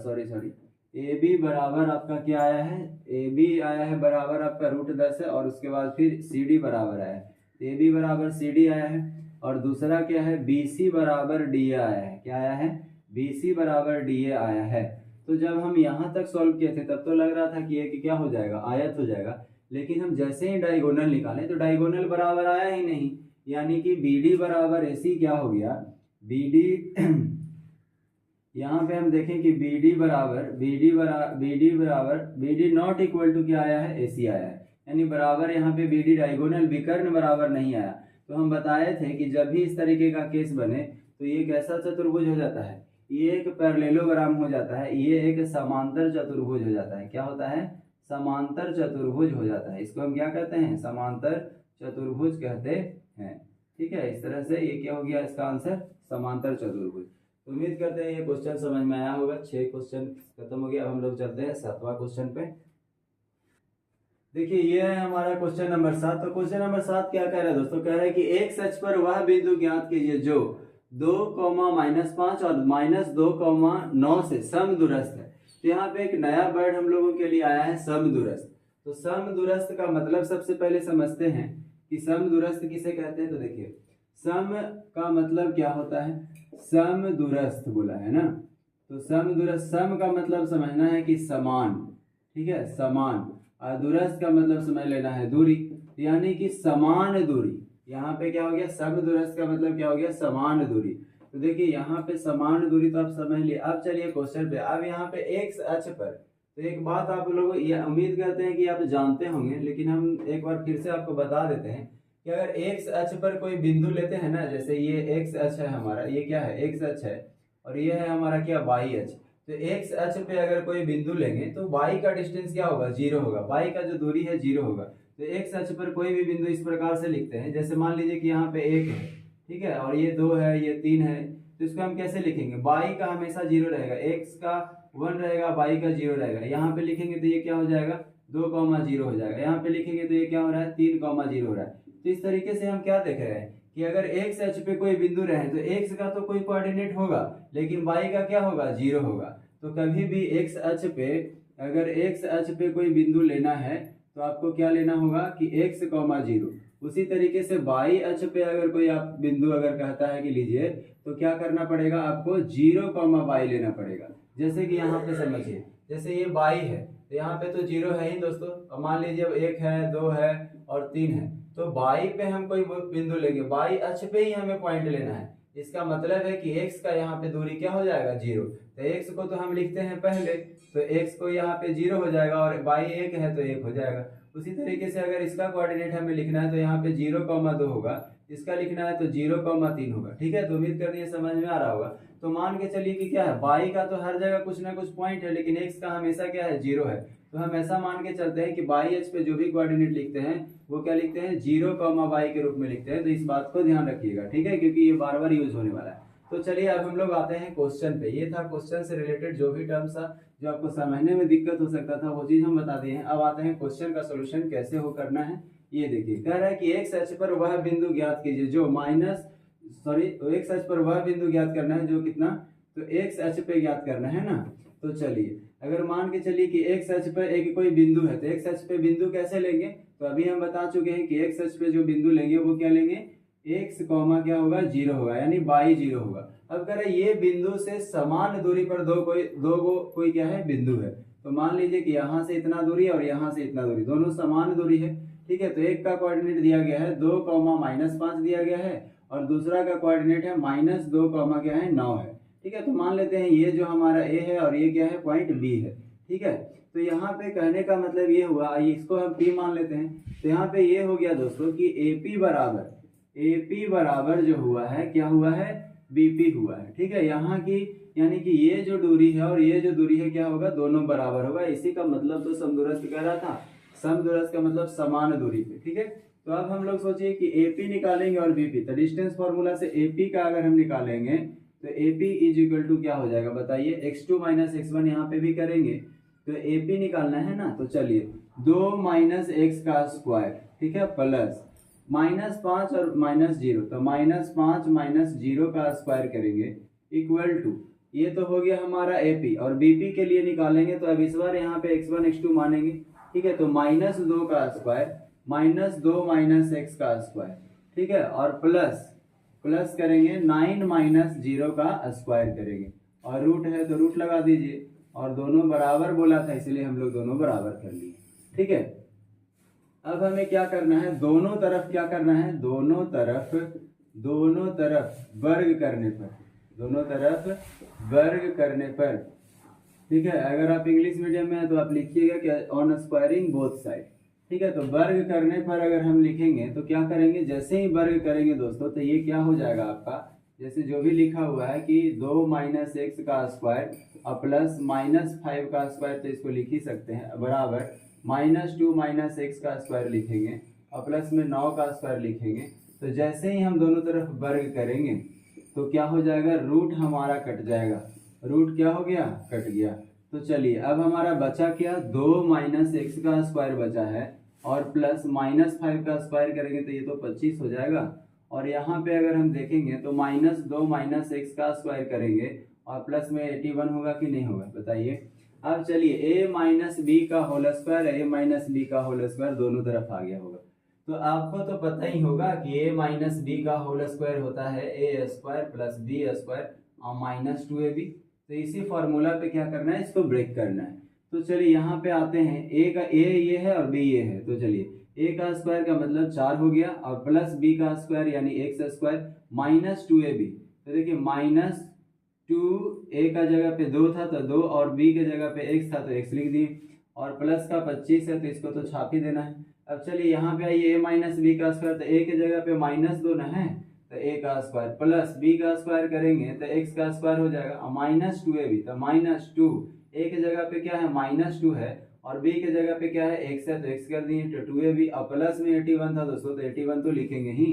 ए बी बराबर आपका क्या आया है, ए बी आया है बराबर आपका √10 है, और उसके बाद फिर सी डी बराबर आया है, ए बी बराबर सी डी आया है, और दूसरा क्या है बी सी बराबर डी ए आया है। क्या आया है, बी सी बराबर डी ए आया है। तो जब हम यहाँ तक सॉल्व किए थे तब तो लग रहा था कि ये क्या हो जाएगा आयत हो जाएगा, लेकिन हम जैसे ही डायगोनल निकाले तो डायगोनल बराबर आया ही नहीं, यानी कि बी डी बराबर ए सी क्या हो गया, बी डी यहाँ पे हम देखें कि B D not equal to क्या आया है ए सी आया है, यानी बराबर यहाँ पे बी डी डायगोनल विकर्ण बराबर नहीं आया। तो हम बताए थे कि जब भी इस तरीके का केस बने तो ये कैसा चतुर्भुज हो जाता है, ये एक पैरेललोग्राम हो जाता है, ये एक समांतर चतुर्भुज हो जाता है। क्या होता है, समांतर चतुर्भुज हो जाता है। इसको हम क्या कहते हैं, समांतर चतुर्भुज कहते हैं। ठीक है, इस तरह से ये क्या हो गया इसका आंसर समांतर चतुर्भुज। उम्मीद करते हैं ये क्वेश्चन समझ में आया होगा। 6 क्वेश्चन खत्म हो गया, अब हम लोग चलते हैं 7वां क्वेश्चन पे। देखिए ये है हमारा क्वेश्चन नंबर 7। तो क्वेश्चन नंबर 7 क्या कह रहा है दोस्तों, कह रहा है कि एक अक्ष पर वह बिंदु ज्ञात कीजिए जो 2, -5 और -2, 9 से समदूरस्थ है। तो यहाँ पे एक नया वर्ड हम लोगों के लिए आया है, समदूरस्थ। तो समदूरस्थ का मतलब सबसे पहले समझते हैं कि समदूरस्थ किसे कहते हैं। तो देखिए सम का मतलब क्या होता है, समदूरस्थ बोला है ना। तो समदूरस्थ, सम का मतलब समझना है कि समान, ठीक है, समान। और दूरस्थ का मतलब समझ लेना है दूरी, यानी कि समान दूरी। यहाँ पे क्या हो गया, समदूरस्थ का मतलब क्या हो गया, समान दूरी। तो देखिए यहाँ पे समान दूरी तो आप समझ लिए। अब चलिए क्वेश्चन पे। अब यहाँ पे एक्स अक्ष पर, तो एक बात आप लोग ये उम्मीद करते हैं कि आप जानते होंगे, लेकिन हम एक बार फिर से आपको बता देते हैं कि अगर एक्स अक्ष पर कोई बिंदु लेते हैं ना, जैसे ये एक्स अक्ष है हमारा, ये क्या है, एक्स अक्ष है, और ये है हमारा क्या, वाई अक्ष। तो एक्स अक्ष पे अगर कोई बिंदु लेंगे तो वाई का डिस्टेंस क्या होगा, 0 होगा। वाई का जो दूरी है 0 होगा। तो एक्स अक्ष पर कोई भी बिंदु इस प्रकार से लिखते हैं, जैसे मान लीजिए कि यहाँ पे 1 है, ठीक है, और ये 2 है, ये 3 है। तो इसको हम कैसे लिखेंगे, वाई का हमेशा 0 रहेगा, एक्स का 1 रहेगा, वाई का 0 रहेगा। यहाँ पे लिखेंगे तो ये क्या हो जाएगा, 2, 0 हो जाएगा। यहाँ पे लिखेंगे तो ये क्या हो रहा है, 3, 0 हो रहा है। तो इस तरीके से हम क्या देख रहे हैं कि अगर एक्स अक्ष पे कोई बिंदु रहे तो एक्स का तो कोई कोऑर्डिनेट होगा, लेकिन वाई का क्या होगा, 0 होगा। तो कभी भी एक्स अक्ष पे, अगर एक्स अक्ष पे कोई बिंदु लेना है तो आपको क्या लेना होगा कि x, 0। उसी तरीके से वाई अक्ष पे अगर कोई आप बिंदु अगर कहता है कि लीजिए, तो क्या करना पड़ेगा आपको, 0, y लेना पड़ेगा। जैसे कि यहाँ पे समझिए, जैसे ये y है तो यहाँ पे तो 0 है ही दोस्तों। और मान लीजिए अब 1 है, 2 है और 3 है, तो y पे हम कोई बिंदु लेंगे, y अक्ष पे ही हमें पॉइंट लेना है। इसका मतलब है कि x का यहाँ पे दूरी क्या हो जाएगा, 0। तो x को तो हम लिखते हैं पहले, तो x को यहाँ पे 0 हो जाएगा, और y 1 है तो 1 हो जाएगा। उसी तरीके से अगर इसका कोऑर्डिनेट हमें लिखना है तो यहाँ पे 0, 2 होगा, इसका लिखना है तो 0, 3 होगा। ठीक है, तो उम्मीद करते हैं समझ में आ रहा होगा। तो मान के चलिए कि क्या है, y का तो हर जगह कुछ ना कुछ पॉइंट है, लेकिन x का हमेशा क्या है, 0 है। तो हम ऐसा मान के चलते हैं कि y अक्ष पे जो भी कोऑर्डिनेट लिखते हैं वो क्या लिखते हैं, 0, y के रूप में लिखते हैं। तो इस बात को ध्यान रखिएगा, ठीक है, क्योंकि ये बार बार यूज होने वाला है। तो चलिए अब हम लोग आते हैं क्वेश्चन पे। ये था क्वेश्चन से रिलेटेड जो भी टर्म्स था, जो आपको समझने में दिक्कत हो सकता था, वो चीज हम बता दिए हैं। अब आते हैं क्वेश्चन का सोल्यूशन कैसे हो करना है। ये देखिए, कह रहा है कि एक्स अक्ष पर वह बिंदु ज्ञात कीजिए जो एक्स अक्ष पर वह बिंदु ज्ञात करना है जो कितना, तो एक्स अक्ष पे ज्ञात करना है ना। तो चलिए अगर मान के चलिए कि एक्स अक्ष पर एक कोई बिंदु है, तो एक्स अक्ष पे बिंदु कैसे लेंगे, तो अभी हम बता चुके हैं कि एक्स अक्ष पे जो बिंदु लेंगे वो क्या लेंगे, एक्स कॉमा क्या होगा, 0 होगा, यानी y 0 होगा। अब कह रहे हैं ये बिंदु से समान दूरी पर कोई क्या है, बिंदु है। तो मान लीजिए कि यहाँ से इतना दूरी और यहाँ से इतना दूरी, दोनों समान दूरी है। ठीक है, तो एक का कोऑर्डिनेट दिया गया है 2, -5 दिया गया है, और दूसरा का कोऑर्डिनेट है -2, क्या है, 9 है। ठीक है, तो मान लेते हैं ये जो हमारा ए है और ये क्या है, पॉइंट बी है। ठीक है, तो यहाँ पे कहने का मतलब ये हुआ, इसको हम पी मान लेते हैं। तो यहाँ पे ये हो गया दोस्तों कि एपी बराबर जो हुआ है, क्या हुआ है, बीपी हुआ है। ठीक है, यहाँ की यानी कि ये जो दूरी है और ये जो दूरी है क्या होगा, दोनों बराबर होगा। इसी का मतलब तो समदूरस्थ कह रहा था, समदूरस्थ का मतलब समान दूरी पे। ठीक है, तो अब हम लोग सोचिए कि एपी निकालेंगे और बीपी, तो डिस्टेंस फॉर्मूला से एपी का अगर हम निकालेंगे तो एपी इज इक्वल टू क्या हो जाएगा बताइए, x2 - x1 यहाँ पे भी करेंगे तो एपी निकालना है ना। तो चलिए 2 - x का स्क्वायर, ठीक है, प्लस -5 और -0, तो -5 - 0 का स्क्वायर करेंगे इक्वल टू, ये तो हो गया हमारा एपी। और बीपी के लिए निकालेंगे तो अब इस बार यहाँ पे x1 x2 मानेंगे। ठीक है, तो -2 का स्क्वायर -2 - x का स्क्वायर, ठीक है, और प्लस करेंगे 9 - 0 का स्क्वायर करेंगे, और रूट है तो रूट लगा दीजिए, और दोनों बराबर बोला था इसलिए हम लोग दोनों बराबर कर लिए। ठीक है, अब हमें क्या करना है, दोनों तरफ क्या करना है, दोनों तरफ वर्ग करने पर, दोनों तरफ वर्ग करने पर। ठीक है, अगर आप इंग्लिश मीडियम में है तो आप लिखिएगा कि ऑन स्क्वायरिंग बोथ साइड। ठीक है, तो वर्ग करने पर अगर हम लिखेंगे तो क्या करेंगे, जैसे ही वर्ग करेंगे दोस्तों तो ये क्या हो जाएगा आपका, जैसे जो भी लिखा हुआ है कि 2 - x का स्क्वायर और प्लस -5 का स्क्वायर, तो इसको लिख ही सकते हैं, बराबर -2 - x का स्क्वायर लिखेंगे और प्लस में 9 का स्क्वायर लिखेंगे। तो जैसे ही हम दोनों तरफ वर्ग करेंगे तो क्या हो जाएगा, रूट हमारा कट जाएगा, रूट क्या हो गया, कट गया। तो चलिए अब हमारा बचा क्या, 2 - x का स्क्वायर बचा है, और प्लस -5 का स्क्वायर करेंगे तो ये तो 25 हो जाएगा। और यहाँ पे अगर हम देखेंगे तो -2 -x का स्क्वायर करेंगे और प्लस में 81 होगा कि नहीं होगा बताइए। अब चलिए a माइनस बी का whole square a minus B का होल स्क्वायर दोनों तरफ आ गया होगा। तो आपको तो पता ही होगा कि a माइनस बी का होल स्क्वायर होता है a square plus B square और -2ab। तो इसी फॉर्मूला पे क्या करना है, इसको ब्रेक करना है। तो चलिए यहाँ पे आते हैं, a का a ये है और b ये है, तो चलिए a का स्क्वायर का मतलब 4 हो गया और प्लस b का स्क्वायर यानी x स्क्वायर -2ab। तो देखिए -2 a का जगह पे 2 था तो 2 और b के जगह पे x था तो x लिख दिए और प्लस का 25 है तो इसको तो छाप ही देना है। अब चलिए यहाँ पे आइए a माइनस बी का स्क्वायर, तो a के जगह पे -2 ना है तो a का स्क्वायर प्लस b का स्क्वायर करेंगे तो x का स्क्वायर हो जाएगा और -2ab। तो -2 a के जगह पे क्या है -2 है और b के जगह पे क्या है x है तो x कर दिए तो 2ab और प्लस में 81 था दोस्तों तो 81 तो लिखेंगे ही।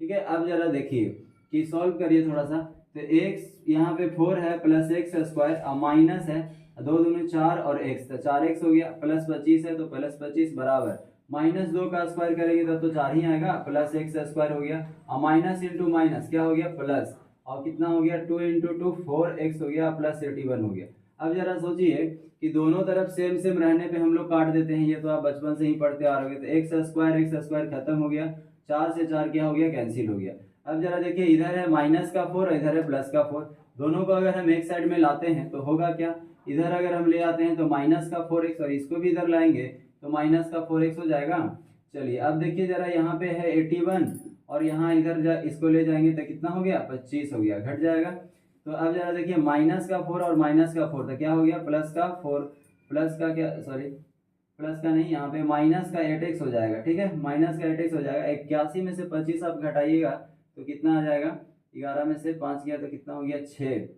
ठीक है, अब जरा देखिए कि सॉल्व करिए थोड़ा सा। तो x यहाँ पे 4 है प्लस x स्क्वायर और माइनस है 2 दूनी 4 और x तो 4x हो गया प्लस 25 है तो प्लस 25 बराबर -2 का स्क्वायर करेंगे तब तो 4 ही आएगा प्लस x स्क्वायर हो गया और माइनस इंटू माइनस क्या हो गया प्लस और कितना हो गया 2 × 2 4x हो गया प्लस 81 हो गया। अब जरा सोचिए कि दोनों तरफ सेम सेम रहने पे हम लोग काट देते हैं, ये तो आप बचपन से ही पढ़ते आ रहे हो। तो x स्क्वायर खत्म हो गया, 4 से 4 क्या हो गया कैंसिल हो गया। अब जरा देखिए इधर है -4 इधर है +4, दोनों को अगर हम एक साइड में लाते हैं तो होगा क्या, इधर अगर हम ले आते हैं तो -4x और इसको भी इधर लाएंगे तो -4x हो जाएगा। चलिए अब देखिए जरा यहाँ पे है 81 और यहाँ इधर इसको ले जाएंगे तो कितना हो गया 25 हो गया, घट जाएगा। तो अब जरा देखिए -4 और -4 तो क्या हो गया +4 प्लस का क्या सॉरी प्लस का नहीं, यहाँ पे -8x हो जाएगा। ठीक है, -8x हो जाएगा। 81 में से 25 आप घटाइएगा तो कितना आ जाएगा, 11 में से 5 गया तो कितना हो गया 6,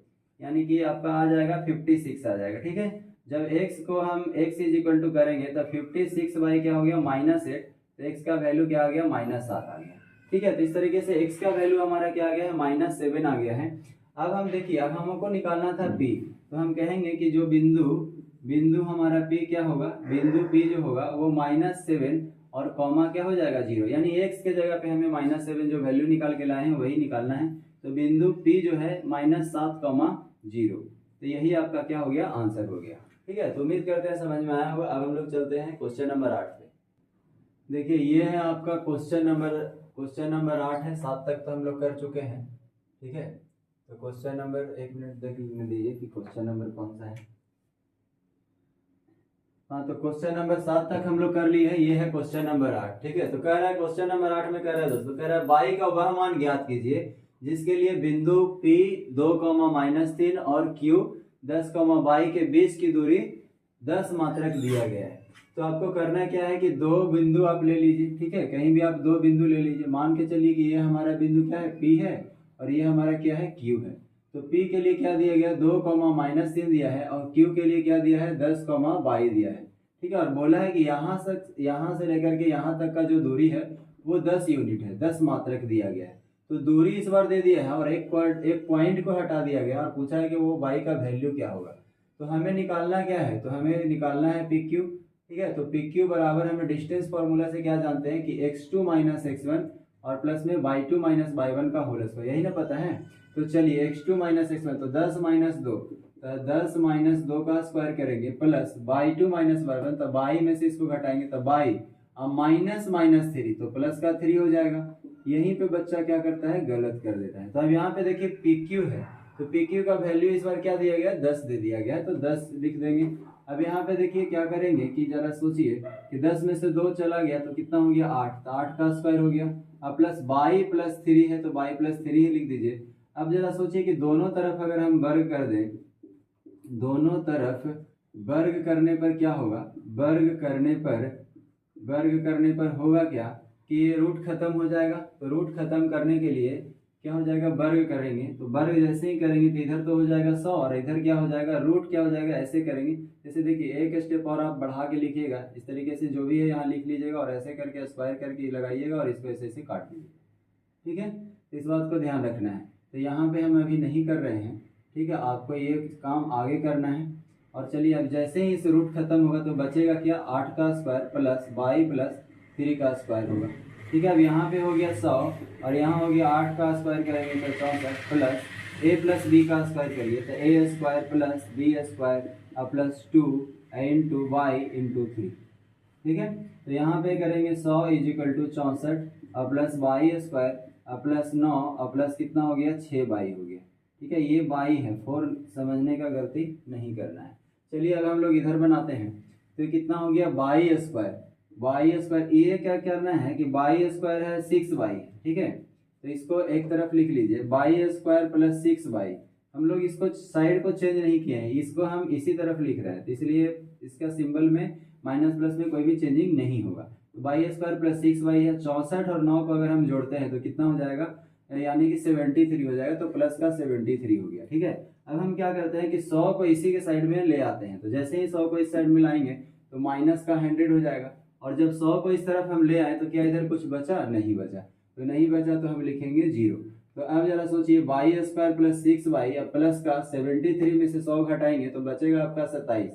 यानी कि आपका आ जाएगा 56 आ जाएगा। ठीक है, जब x को हम x = करेंगे तो 56 बाई क्या हो गया -8 तो x का वैल्यू क्या आ गया -7 आ गया। ठीक है, तो इस तरीके से x का वैल्यू हमारा क्या आ गया है -7 आ गया है। अब हम देखिए अब हमको निकालना था p, तो हम कहेंगे कि जो बिंदु हमारा p क्या होगा, बिंदु p जो होगा वो -7 और कॉमा क्या हो जाएगा 0, यानी x के जगह पे हमें -7 जो वैल्यू निकाल के लाए हैं वही निकालना है। तो बिंदु p जो है -7,0, तो यही आपका क्या हो गया आंसर हो गया। ठीक है, तो उम्मीद करते हैं समझ में आया होगा। अब हम लोग चलते हैं क्वेश्चन नंबर 8 पे। देखिए ये है आपका क्वेश्चन नंबर 8 है, 7 तक तो हम लोग कर चुके हैं। ठीक है, तो क्वेश्चन नंबर 1 मिनट देख लेने दीजिए कि क्वेश्चन नंबर कौन सा है। हाँ, तो क्वेश्चन नंबर 7 तक हम लोग कर लिए हैं, ये है क्वेश्चन नंबर 8। ठीक है, तो कह रहा है क्वेश्चन नंबर 8 में कह रहा है दोस्तों, कह रहा है y का वह मान ज्ञात कीजिए जिसके लिए बिंदु P 2, -3 और Q 10, y के बीच की दूरी 10 मात्रक दिया गया है। तो आपको करना क्या है कि दो बिंदु आप ले लीजिए। ठीक है, कहीं भी आप दो बिंदु ले लीजिए। मान के चलिए कि ये हमारा बिंदु क्या है P है और ये हमारा क्या है Q है। तो P के लिए क्या दिया गया 2, -3 दिया है और Q के लिए क्या दिया है 10, y दिया है। ठीक है, और बोला है कि यहाँ से लेकर के यहाँ तक का जो दूरी है वो 10 यूनिट है, 10 मात्रक दिया गया है। तो दूरी इस बार दे दिया है और एक पॉइंट को हटा दिया गया और पूछा है कि वो y का वैल्यू क्या होगा। तो हमें निकालना क्या है, तो हमें निकालना है PQ। ठीक है, तो PQ बराबर हमें डिस्टेंस फॉर्मूला से क्या जानते हैं कि x2 - x1 और प्लस में y2 - y1 का होल स्क्वायर, यही ना पता है। तो चलिए x2 - x1 तो 10 - 2 तो 10 - 2 का स्क्वायर करेंगे प्लस y2 - y1 तो y में से इसको घटाएंगे तो y और -3 तो प्लस का 3 हो जाएगा। यहीं पे बच्चा क्या करता है गलत कर देता है। तो अब यहाँ पे देखिए PQ है तो PQ का वैल्यू इस बार क्या दिया गया 10 दे दिया गया, तो 10 लिख देंगे। अब यहाँ पे देखिए क्या करेंगे कि जरा सोचिए कि 10 में से 2 चला गया तो कितना हो गया 8, तो 8 का स्क्वायर हो गया। अब प्लस y + 3 है तो y + 3 ही लिख दीजिए। अब जरा सोचिए कि दोनों तरफ अगर हम वर्ग कर दें, दोनों तरफ वर्ग करने पर क्या होगा, वर्ग करने पर होगा क्या कि ये रूट खत्म हो जाएगा। तो रूट खत्म करने के लिए क्या हो जाएगा वर्ग करेंगे, तो वर्ग जैसे ही करेंगे तो इधर तो हो जाएगा 100 और इधर क्या हो जाएगा रूट क्या हो जाएगा, ऐसे करेंगे। जैसे देखिए एक स्टेप और आप बढ़ा के लिखिएगा, इस तरीके से जो भी है यहाँ लिख लीजिएगा और ऐसे करके स्क्वायर करके लगाइएगा और इसको ऐसे ऐसे काट लीजिए। ठीक है, इस बात को ध्यान रखना है। तो यहाँ पे हम अभी नहीं कर रहे हैं। ठीक है, आपको ये काम आगे करना है। और चलिए अब जैसे ही इस रूट खत्म होगा तो बचेगा क्या 8 का स्क्वायर प्लस y प्लस 3 का स्क्वायर होगा। ठीक है, अब यहाँ पे हो गया 100 और यहाँ हो गया 8 का स्क्वायर करेंगे तो 64 प्लस ए प्लस बी का स्क्वायर करिए तो A square plus B square plus 2 into Y into 3। ठीक है, तो यहाँ पे करेंगे 100 इज इक्वल टू 64 और प्लस वाई स्क्वायर प्लस 9 और प्लस कितना हो गया 6 वाई हो गया। ठीक है, ये वाई है, 4 समझने का गलती नहीं करना है। चलिए अब हम लोग इधर बनाते हैं तो कितना हो गया वाई स्क्वायर ये क्या करना है कि वाई स्क्वायर है 6y। ठीक है, तो इसको एक तरफ लिख लीजिए वाई स्क्वायर प्लस 6y। हम लोग इसको साइड को चेंज नहीं किए हैं, इसको हम इसी तरफ लिख रहे हैं, तो इसलिए इसका सिंबल में माइनस प्लस में कोई भी चेंजिंग नहीं होगा। तो वाई स्क्वायर प्लस 6y है, 64 और 9 को अगर हम जोड़ते हैं तो कितना हो जाएगा, यानी कि 73 हो जाएगा, तो प्लस का 73 हो गया। ठीक है, अब हम क्या करते हैं कि 100 को इसी के साइड में ले आते हैं, तो जैसे ही 100 को इस साइड में लाएंगे तो माइनस का 100 हो जाएगा, और जब 100 को इस तरफ हम ले आए तो क्या इधर कुछ बचा, नहीं बचा, तो नहीं बचा तो हम लिखेंगे 0। तो अब जरा सोचिए वाई स्क्वायर प्लस 6y अब प्लस का 73 में से 100 घटाएंगे तो बचेगा आपका 27,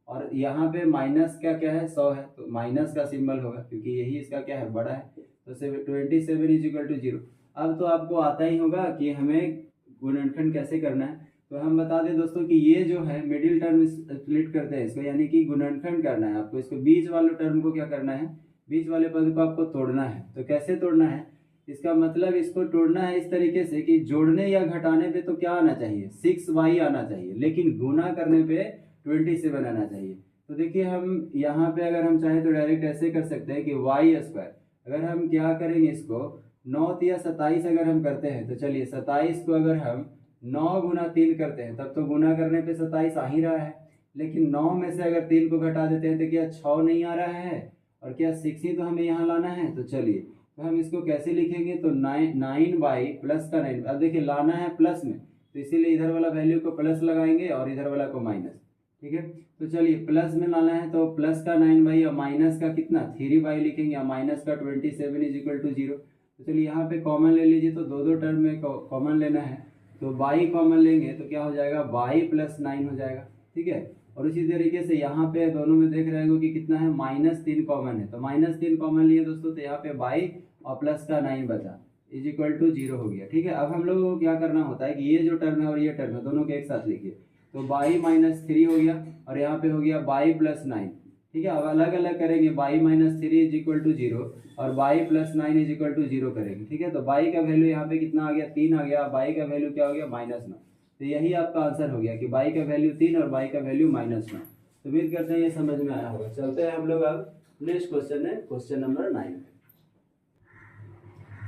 और यहाँ पे माइनस का क्या है 100 है तो माइनस का सिंबल होगा क्योंकि यही इसका क्या है बड़ा है, तो 27 इज इक्वल टू 0। अब तो आपको आता ही होगा कि हमें गुणनखंड कैसे करना है, तो हम बता दें दोस्तों कि ये जो है मिडिल टर्म स्प्लिट करते हैं इसको, यानी कि गुणनखंड करना है आपको। इसको बीच वाले टर्म को क्या करना है, बीच वाले पद को आपको तोड़ना है। तो कैसे तोड़ना है, इसका मतलब इसको तोड़ना है इस तरीके से कि जोड़ने या घटाने पे तो क्या आना चाहिए 6y आना चाहिए, लेकिन गुना करने पे 27 आना चाहिए। तो देखिए हम यहाँ पे अगर हम चाहें तो डायरेक्ट ऐसे कर सकते हैं कि वाई स्क्वायर अगर हम क्या करेंगे इसको 9 या 27 अगर हम करते हैं तो चलिए 27 को अगर हम 9 गुना 3 करते हैं तब तो गुना करने पे 27 आ ही रहा है, लेकिन 9 में से अगर 3 को घटा देते हैं तो क्या 6 नहीं आ रहा है, और क्या 6 ही तो हमें यहाँ लाना है। तो चलिए तो हम इसको कैसे लिखेंगे, तो 9y प्लस का 9, अब देखिए लाना है प्लस में तो इसीलिए इधर वाला वैल्यू को प्लस लगाएंगे और इधर वाला को माइनस। ठीक है, तो चलिए प्लस में लाना है तो प्लस का 9y और माइनस का कितना 3y लिखेंगे, और माइनस का 27 इज इक्वल टू 0। तो चलिए यहाँ पे कॉमन ले लीजिए, तो दो टर्म में कॉमन लेना है, तो y कॉमन लेंगे तो क्या हो जाएगा y प्लस 9 हो जाएगा। ठीक है, और उसी तरीके से यहाँ पे दोनों में देख रहे हो कि कितना है -3 कॉमन है, तो -3 कॉमन लिए दोस्तों तो यहाँ पे y और प्लस का 9 बचा इज इक्वल टू 0 हो गया। ठीक है, अब हम लोग को क्या करना होता है कि ये जो टर्म है और ये टर्म है दोनों के एक साथ लिखिए, तो y माइनस 3 हो गया और यहाँ पे हो गया y प्लस 9। ठीक है, अब अलग अलग करेंगे y minus 3 is equal to 0 और y plus 9 is equal to 0 करेंगे। ठीक है, तो y का वैल्यू यहाँ पे कितना आ गया 3 आ गया, y का वैल्यू क्या हो गया -9। तो यही आपका आंसर हो गया कि y का वैल्यू 3 और y का वैल्यू -9। तो उम्मीद करते हैं ये समझ में आया होगा। चलते हैं हम लोग अब नेक्स्ट क्वेश्चन है, क्वेश्चन नंबर 9।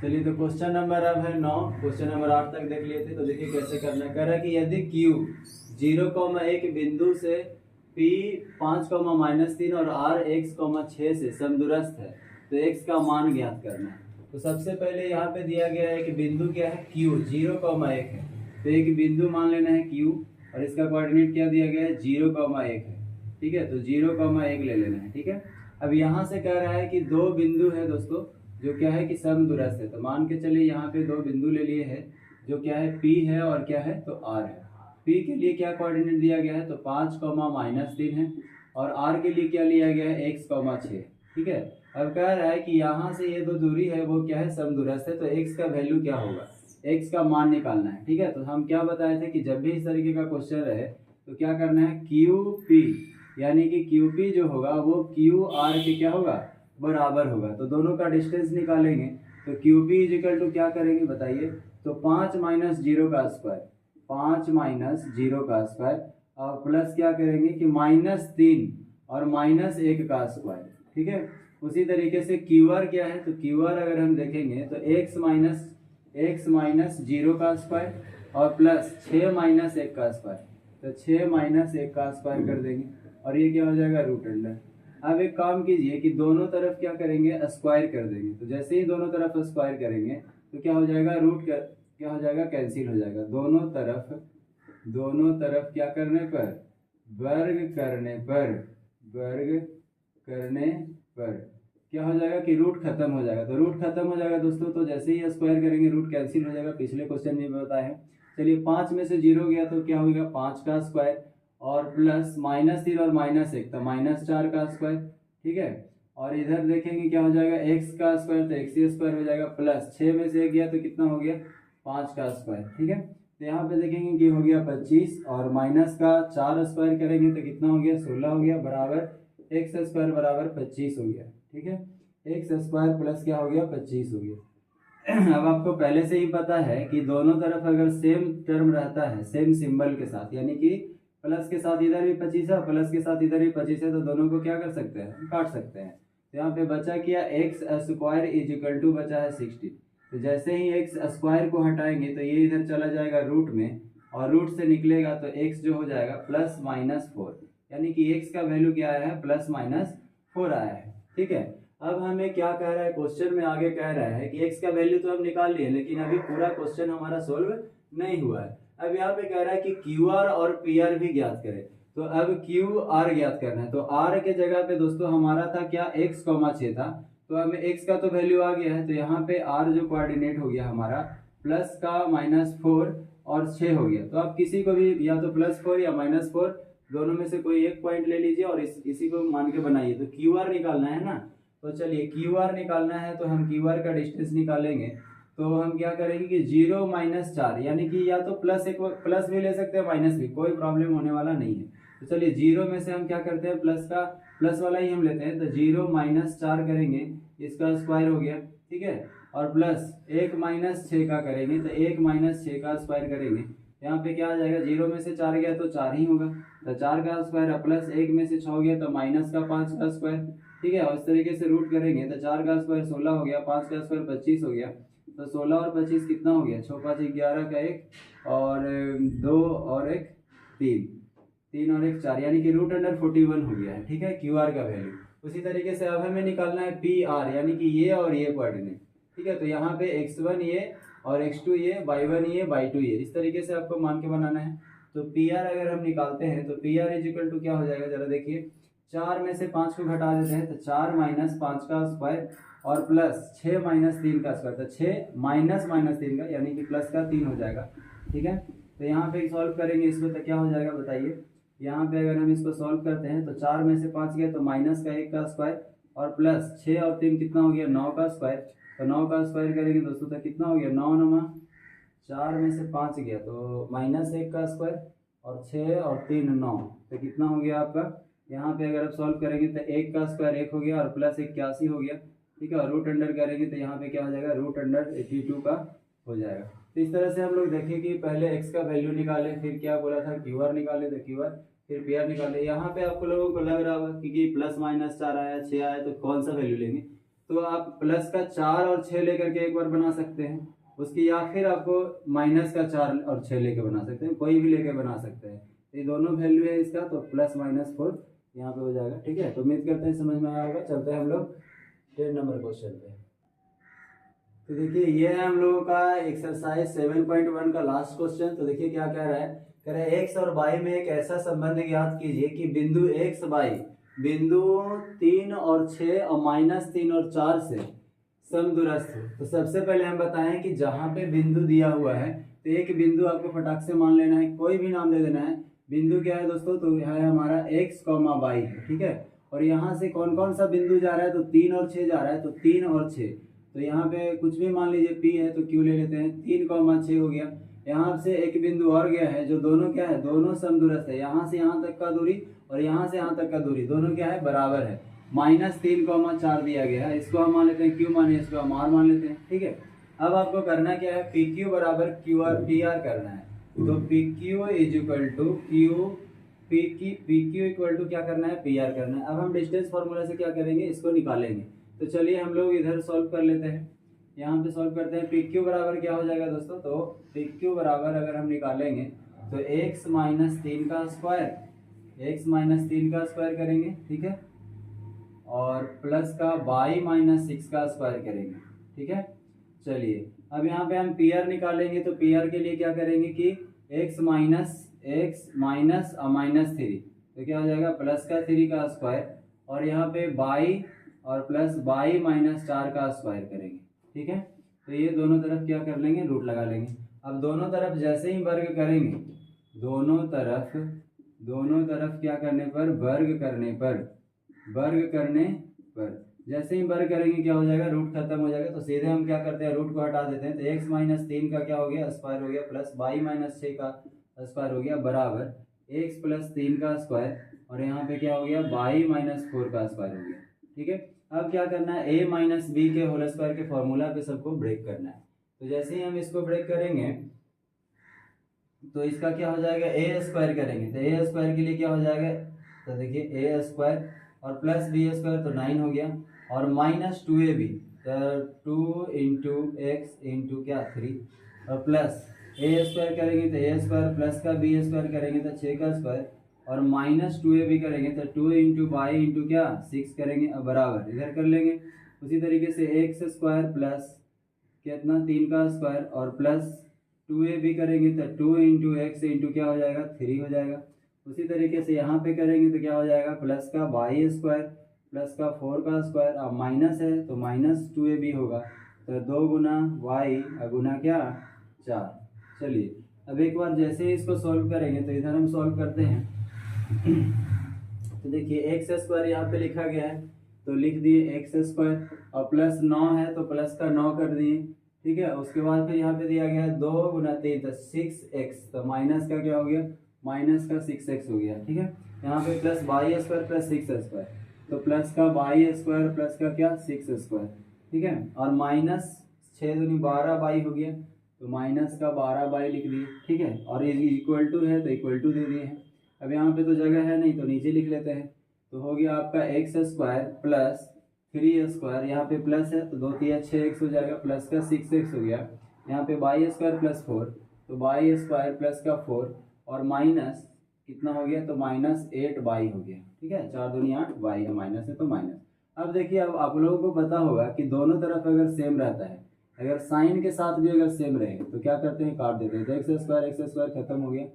चलिए तो क्वेश्चन नंबर अब है 9, क्वेश्चन नंबर 8 तक देख लिए थे, तो देखिए कैसे करना है। कह रहा है कि यदि Q 0,1 बिंदु से P 5,-3 और R x,6 से समदूरस्थ है तो x का मान ज्ञात करना है। तो सबसे पहले यहाँ पे दिया गया है कि बिंदु क्या है Q 0,1 है, तो एक बिंदु मान लेना है Q और इसका कोऑर्डिनेट क्या दिया गया है 0,1 है। ठीक है, तो 0,1 ले लेना है। ठीक है, अब यहाँ से कह रहा है कि दो बिंदु है दोस्तों जो क्या है कि समदूरस्थ है, तो मान के चलिए यहाँ पे दो बिंदु ले लिए हैं जो क्या है P है और क्या है तो R है। P के लिए क्या कोऑर्डिनेट दिया गया है तो 5,-3 है और R के लिए क्या लिया गया है x,6। ठीक है, अब कह रहा है कि यहाँ से ये दो दूरी है वो क्या है समदूरस्थ है, तो x का वैल्यू क्या होगा, x का मान निकालना है। ठीक है, तो हम क्या बताए थे कि जब भी इस तरीके का क्वेश्चन रहे तो क्या करना है QP यानी कि QP जो होगा वो QR के क्या होगा बराबर होगा, तो दोनों का डिस्टेंस निकालेंगे तो QP इज इक्वल टू क्या करेंगे बताइए, तो 5 - 0 का स्क्वायर, 5 - 0 का स्क्वायर और प्लस क्या करेंगे कि -3 और -1 का स्क्वायर। ठीक है, उसी तरीके से QR क्या है तो QR अगर हम देखेंगे तो x - 0 का स्क्वायर और प्लस 6 - 1 का स्क्वायर, तो 6 - 1 का स्क्वायर कर देंगे और ये क्या हो जाएगा √अंडर। अब एक काम कीजिए कि दोनों तरफ क्या करेंगे स्क्वायर कर देंगे, तो जैसे ही दोनों तरफ स्क्वायर करेंगे तो क्या हो जाएगा क्या हो जाएगा कैंसिल हो जाएगा, दोनों तरफ क्या करने पर वर्ग करने पर क्या हो जाएगा कि रूट खत्म हो जाएगा, तो रूट खत्म हो जाएगा दोस्तों, तो जैसे ही स्क्वायर करेंगे रूट कैंसिल हो जाएगा, पिछले क्वेश्चन में बताया है। चलिए 5 में से 0 गया तो क्या होगा 5 का स्क्वायर और प्लस -3 और -1 तो -4 का स्क्वायर। ठीक है, और इधर देखेंगे क्या हो जाएगा, x का स्क्वायर तो x ही स्क्वायर हो जाएगा, प्लस 6 में से 1 गया तो कितना हो गया, 5 का स्क्वायर। ठीक है, तो यहाँ पे देखेंगे कि हो गया 25 और माइनस का 4 स्क्वायर करेंगे तो कितना हो गया, 16 हो गया, बराबर एक्स स्क्वायर बराबर 25 हो गया। ठीक है, एक्स स्क्वायर प्लस क्या हो गया, 25 हो गया। अब आपको पहले से ही पता है कि दोनों तरफ अगर सेम टर्म रहता है सेम सिंबल के साथ, यानी कि प्लस के साथ इधर भी 25 है, प्लस के साथ इधर भी 25 है, तो दोनों को क्या कर सकते हैं, काट सकते हैं। तो यहाँ पे बचा क्या, X square is equal to बचा है 60। तो जैसे ही एक्स स्क्वायर को हटाएंगे तो ये इधर चला जाएगा रूट में, और रूट से निकलेगा तो एक्स जो हो जाएगा प्लस माइनस 4, यानी कि एक्स का वैल्यू क्या आया है, प्लस माइनस 4 आया है। ठीक है, अब हमें क्या कह रहा है क्वेश्चन में, आगे कह रहा है कि एक्स का वैल्यू तो हम निकाल लिए, लेकिन अभी पूरा क्वेश्चन हमारा सोल्व नहीं हुआ है। अब यहाँ पे कह रहा है कि क्यू आर और पी आर भी ज्ञात करें। तो अब क्यू आर ज्ञात करना है, तो आर के जगह पे दोस्तों हमारा था क्या, एक्स कॉमा 6 था, तो हमें एक्स का तो वैल्यू आ गया है, तो यहाँ पे आर जो कोऑर्डिनेट हो गया हमारा प्लस का -4 और 6 हो गया। तो आप किसी को भी या तो +4 या -4 दोनों में से कोई एक पॉइंट ले लीजिए और इसी को मान के बनाइए। तो क्यू आर निकालना है ना, तो चलिए क्यू आर निकालना है, तो हम क्यू आर का डिस्टेंस निकालेंगे। तो हम क्या करेंगे कि 0 - 4, यानी कि या तो प्लस भी ले सकते हैं माइनस भी, कोई प्रॉब्लम होने वाला नहीं है। तो चलिए 0 में से हम क्या करते हैं, प्लस वाला ही हम लेते हैं, तो 0 - 4 करेंगे, इसका स्क्वायर हो गया। ठीक है, और प्लस 1 - 6 का करेंगे, तो 1 - 6 का स्क्वायर करेंगे, यहाँ पे क्या आ जाएगा, 0 में से 4 गया तो 4 ही होगा, तो 4 का स्क्वायर है, प्लस 1 में से 6 गया तो माइनस का 5 का स्क्वायर। ठीक है, और इस तरीके से रूट करेंगे तो 4 का स्क्वायर 16 हो गया, 5 का स्क्वायर 25 हो गया, तो 16 और 25 कितना हो गया, 6 5 11 का 1 और 2 और 1 3 और 1 4, यानी कि √41 हो गया है। ठीक है, क्यू आर का वैल्यू। उसी तरीके से अब हमें निकालना है पी आर, यानी कि ये और ये कोऑर्डिनेट। ठीक है, तो यहाँ पे x1 ये और x2 ये, y1 ये, y2 ये, इस तरीके से आपको मान के बनाना है। तो पी आर अगर हम निकालते हैं तो P R is equal to क्या हो जाएगा, जरा देखिए, 4 में से 5 को घटा देते हैं, तो 4 - 5 का स्क्वायर और प्लस 6 - 3 का स्क्वायर, तो 6 - -3 का, यानी कि प्लस का 3 हो जाएगा। ठीक है, तो यहाँ पे सॉल्व करेंगे इसको तो क्या हो जाएगा बताइए। यहाँ पे अगर हम इसको सॉल्व करते हैं तो 4 में से 5 गया तो माइनस का 1 का स्क्वायर और प्लस 6 और 3 कितना हो गया, 9 का स्क्वायर। तो 9 का स्क्वायर करेंगे दोस्तों तो कितना हो गया, 9 9 4 में से 5 गया तो -1 का स्क्वायर और 6 और 3 9, तो कितना हो गया आपका, यहाँ पे अगर आप सॉल्व करेंगे तो 1 का स्क्वायर 1 हो गया और प्लस 81 हो गया। ठीक है, और रूट अंडर करेंगे तो यहाँ पे क्या हो जाएगा, √82 का हो जाएगा। तो इस तरह से हम लोग देखें कि पहले x का वैल्यू निकाले, फिर क्या बोला था क्यू आर निकाले तो क्यू आर, फिर पी आर निकाले। यहाँ पे आपको लोगों को लग रहा होगा कि +- 4 आया 6 आया तो कौन सा वैल्यू लेंगे, तो आप प्लस का 4 और 6 लेकर के एक बार बना सकते हैं उसकी, या फिर आपको माइनस का 4 और 6 लेकर बना सकते हैं, कोई भी लेकर बना सकते हैं। ये दोनों वैल्यू है इसका, तो +- 4 यहाँ पे हो जाएगा। ठीक है, तो उम्मीद करते हैं समझ में आया होगा। चलते हैं हम लोग 10 नंबर क्वेश्चन पे। तो देखिए ये है हम लोगों का एक्सरसाइज 7.1 का लास्ट क्वेश्चन। तो देखिए क्या कह रहा है, कह रहा है एक्स और वाई में एक ऐसा संबंध ज्ञात कीजिए कि बिंदु एक्स वाई बिंदु 3 और 6 और -3 और 4 से समदूरस्थ हो। तो सबसे पहले हम बताएं कि जहां पे बिंदु दिया हुआ है तो एक बिंदु आपको फटाक से मान लेना है, कोई भी नाम दे देना है। बिंदु क्या है दोस्तों, तो है हमारा x, y है। ठीक है, और यहाँ से कौन कौन सा बिंदु जा रहा है, तो 3 और 6 जा रहा है, तो 3 और 6, तो यहाँ पे कुछ भी मान लीजिए P है तो Q ले लेते हैं, 3, 6 हो गया। यहाँ से एक बिंदु और गया है जो दोनों क्या है, दोनों समदूरस्थ है। यहाँ से यहाँ तक का दूरी और यहाँ से यहाँ तक का दूरी दोनों क्या है, बराबर है। -3, 4 दिया गया है, इसको हम मान लेते हैं Q माने, इसको हम R मान लेते हैं। ठीक है, अब आपको करना क्या है, PQ बराबर QR PR करना है। तो PQ is equal to PQ equal to क्या करना है, PR करना है। अब हम डिस्टेंस फॉर्मूला से क्या करेंगे, इसको निकालेंगे। तो चलिए हम लोग इधर सॉल्व कर लेते हैं, यहाँ पे सॉल्व करते हैं। PQ बराबर क्या हो जाएगा दोस्तों, तो PQ बराबर अगर हम निकालेंगे तो x - 3 का स्क्वायर, x - 3 का स्क्वायर करेंगे। ठीक है, और प्लस का y - 6 का स्क्वायर करेंगे। ठीक है, चलिए अब यहाँ पे हम पी आर निकालेंगे। तो पी आर के लिए क्या करेंगे कि x माइनस -3, तो क्या हो जाएगा, प्लस का 3 का स्क्वायर और यहाँ पे y और प्लस y - 4 का स्क्वायर करेंगे। ठीक है, तो ये दोनों तरफ क्या कर लेंगे, रूट लगा लेंगे। अब दोनों तरफ जैसे ही वर्ग करेंगे, दोनों तरफ क्या करने पर, वर्ग करने पर जैसे ही वर्ग करेंगे क्या हो जाएगा, रूट खत्म हो जाएगा, तो सीधे हम क्या करते हैं, रूट को हटा देते हैं। तो x माइनस 3 का क्या हो गया, स्क्वायर हो गया, प्लस y माइनस 6 का स्क्वायर हो गया, बराबर x प्लस 3 का स्क्वायर, और यहाँ पे क्या हो गया, y माइनस 4 का स्क्वायर हो गया। ठीक है, अब क्या करना है, a माइनस बी के होल स्क्वायर के फॉर्मूला पे सबको ब्रेक करना है। तो जैसे ही हम इसको ब्रेक करेंगे तो इसका क्या हो जाएगा, ए स्क्वायर करेंगे तो ए स्क्वायर के लिए क्या हो जाएगा, तो देखिए ए स्क्वायर और प्लस बी स्क्वायर तो 9 हो गया, और माइनस 2ab तो 2 इंटू एक्स इंटू क्या 3, और प्लस ए स्क्वायर करेंगे तो ए स्क्वायर प्लस का बी स्क्वायर करेंगे तो 6 का स्क्वायर, और माइनस 2ab करेंगे तो 2 इंटू बाई इंटू क्या 6 करेंगे, अब बराबर इधर कर लेंगे। उसी तरीके से एक्स स्क्वायर प्लस कितना 3 का स्क्वायर और प्लस 2ab करेंगे तो 2 इंटू एक्स इंटू क्या हो जाएगा 3 हो जाएगा। उसी तरीके से यहाँ पे करेंगे तो क्या हो जाएगा, प्लस का वाई स्क्वायर प्लस का 4 का स्क्वायर, अब माइनस है तो माइनस 2ab होगा, तो 2 गुना वाई गुना क्या 4। चलिए अब एक बार जैसे ही इसको सॉल्व करेंगे तो इधर हम सॉल्व करते हैं। तो देखिए एक्स स्क्वायर यहाँ पे लिखा गया है तो लिख दिए एक्स स्क्वायर, और प्लस 9 है तो प्लस का 9 कर दिए। ठीक है, उसके बाद फिर यहाँ पे दिया गया है 2 गुना 3 तो 6x, तो माइनस का क्या हो गया, माइनस का 6x हो गया। ठीक है, यहाँ पे plus Y square plus 6 square, तो प्लस का वाई स्क्वायर प्लस का क्या 6 स्क्वायर। ठीक है, और माइनस 6 दूनी 12 बाई हो गया, तो माइनस का 12 बाई लिख दिए। ठीक है, और ये इक्वल टू है तो इक्वल टू दे दिए हैं। अब यहाँ पे तो जगह है नहीं तो नीचे लिख लेते हैं, तो हो गया आपका एक्स स्क्वायर प्लस 3 स्क्वायर, यहाँ पे प्लस है तो 2 3 6x हो जाएगा, प्लस का 6x हो गया, यहाँ पे वाई स्क्वायर प्लस 4 तो वाई स्क्वायर प्लस का 4, और माइनस कितना हो गया, तो माइनस 8 वाई हो गया। ठीक है, 4 दूनी 8 वाई है, माइनस है तो माइनस। अब देखिए, अब आप लोगों को पता होगा कि दोनों तरफ अगर सेम रहता है, अगर साइन के साथ भी अगर सेम रहे तो क्या करते हैं, काट देते हैं। तो एक्स स्क्वायर खत्म हो गया,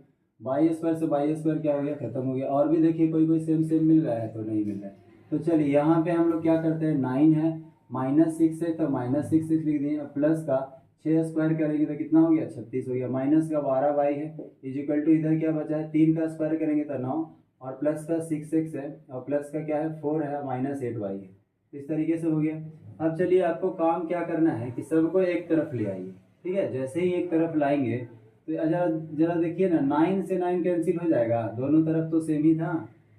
वाई स्क्वायर से वाई स्क्वायर क्या हो गया, खत्म हो गया। और भी देखिए कोई कोई सेम सेम मिल रहा है तो नहीं मिल रहा है। तो चलिए यहाँ पे हम लोग क्या करते हैं, 9 है माइनस 6 है तो माइनस 6 लिख दिए, प्लस का 6 स्क्वायर करेंगे तो कितना हो गया 36 हो गया, माइनस का 12 वाई है इजिकल टू इधर क्या बचा है 3 का स्क्वायर करेंगे तो 9, और प्लस का 6x है, और प्लस का क्या है 4 है, माइनस 8 वाई है। इस तरीके से हो गया। अब चलिए आपको काम क्या करना है कि सबको एक तरफ ले आइए। ठीक है, जैसे ही एक तरफ लाएंगे तो जरा जरा देखिए ना, 9 से 9 कैंसिल हो जाएगा, दोनों तरफ तो सेम ही था,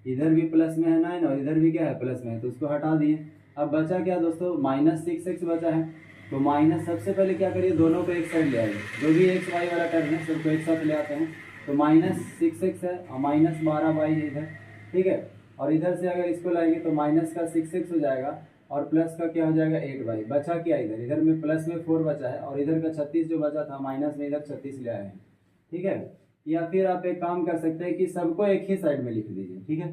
इधर भी प्लस में है 9 और इधर भी क्या है प्लस में है, तो उसको हटा दिए। अब बचा क्या दोस्तों, माइनस 6x बचा है, तो माइनस सबसे पहले क्या करिए, दोनों को एक साइड ले आइए, जो भी एक्स वाई वाला टर्म है सबको एक साथ ले आते हैं। तो माइनस 6x है और माइनस 12 वाई है इधर। ठीक है, और इधर से अगर इसको लाएंगे तो माइनस का 6x हो जाएगा, और प्लस का क्या हो जाएगा 8 वाई। बचा क्या, इधर इधर में प्लस में 4 बचा है, और इधर का 36 जो बचा था माइनस में इधर 36 ले आए हैं। ठीक है, या फिर आप एक काम कर सकते हैं कि सबको एक ही साइड में लिख दीजिए। ठीक है,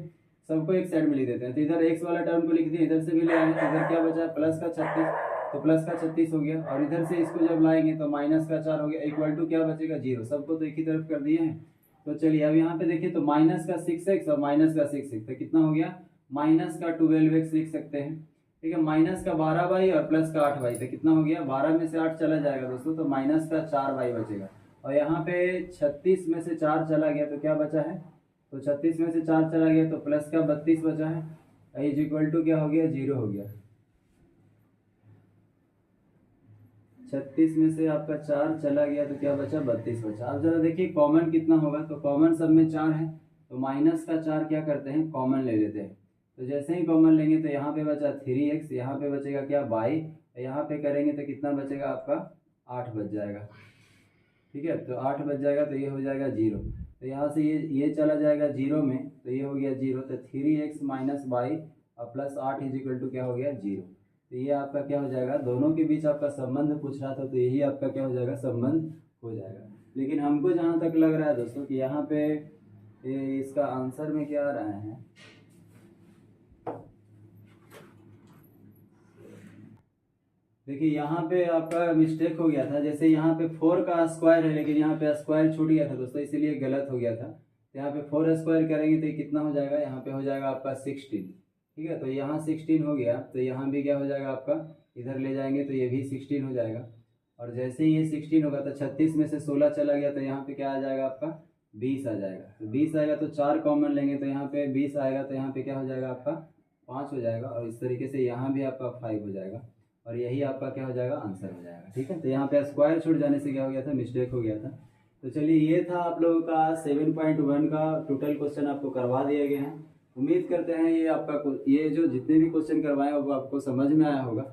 सबको एक साइड में लिख देते हैं, तो इधर एक्स वाला टर्म को लिख दिए, इधर से भी ले आए, इधर क्या बचा है प्लस का 36, तो प्लस का 36 हो गया, और इधर से इसको जब लाएंगे तो माइनस का 4 हो गया, इक्वल टू क्या बचेगा 0। सबको तो एक ही तरफ कर दिए हैं। तो चलिए अब यहाँ पे देखिए, तो माइनस का 6x और माइनस का 6x तो कितना हो गया, माइनस का 12x लिख सकते हैं। ठीक है, माइनस का 12 वाई और प्लस का 8 वाई तो कितना हो गया, 12 में से 8 चला जाएगा दोस्तों, तो माइनस का 4 वाई बचेगा। और यहाँ पे 36 में से 4 चला गया तो क्या बचा है, तो 36 में से 4 चला गया तो प्लस का 32 बचा है, इज इक्वल टू क्या हो गया 0 हो गया। 36 में से आपका 4 चला गया तो क्या बचा 32 बचा। अब जरा देखिए कॉमन कितना होगा, तो कॉमन सब में 4 है, तो माइनस का 4 क्या करते हैं कॉमन ले लेते हैं। तो जैसे ही कॉमन लेंगे तो यहाँ पे बचा 3x, यहाँ पे बचेगा क्या y, यहाँ पे करेंगे तो कितना बचेगा आपका 8 बच जाएगा। ठीक है, तो 8 बच जाएगा तो ये हो जाएगा 0, तो यहाँ से ये चला जाएगा 0 में, तो ये हो गया 0, तो 3x माइनस वाई और प्लस 8 इज इक्वल टू क्या हो गया 0। तो ये आपका क्या हो जाएगा, दोनों के बीच आपका संबंध पूछ रहा था तो यही आपका क्या हो जाएगा संबंध हो जाएगा। लेकिन हमको जहाँ तक लग रहा है दोस्तों कि यहाँ पे इसका आंसर में क्या आ रहा है, देखिए यहाँ पे आपका मिस्टेक हो गया था। जैसे यहाँ पे 4 का स्क्वायर है लेकिन यहाँ पे स्क्वायर छूट गया था दोस्तों, इसीलिए गलत हो गया था। तो यहाँ पे 4 स्क्वायर करेंगे तो ये कितना हो जाएगा, यहाँ पे हो जाएगा आपका 16। ठीक है, तो यहाँ 16 हो गया, तो यहाँ भी क्या हो जाएगा आपका, इधर ले जाएंगे तो ये भी 16 हो जाएगा। और जैसे ही ये 16 होगा तो 36 में से 16 चला गया तो यहाँ पे क्या आ जाएगा आपका 20 आ जाएगा। तो 20 आएगा तो 4 कॉमन लेंगे तो यहाँ पे 20 आएगा, तो यहाँ पे क्या हो जाएगा आपका 5 हो जाएगा, और इस तरीके से यहाँ भी आपका 5 हो जाएगा, और यही आपका क्या हो जाएगा, आंसर हो जाएगा। ठीक है, तो यहाँ पे स्क्वायर छूट जाने से क्या हो गया था, मिस्टेक हो गया था। तो चलिए ये था आप लोगों का 7.1 का टोटल क्वेश्चन आपको करवा दिया गया है। उम्मीद करते हैं ये आपका ये जो जितने भी क्वेश्चन करवाए वो आपको समझ में आया होगा।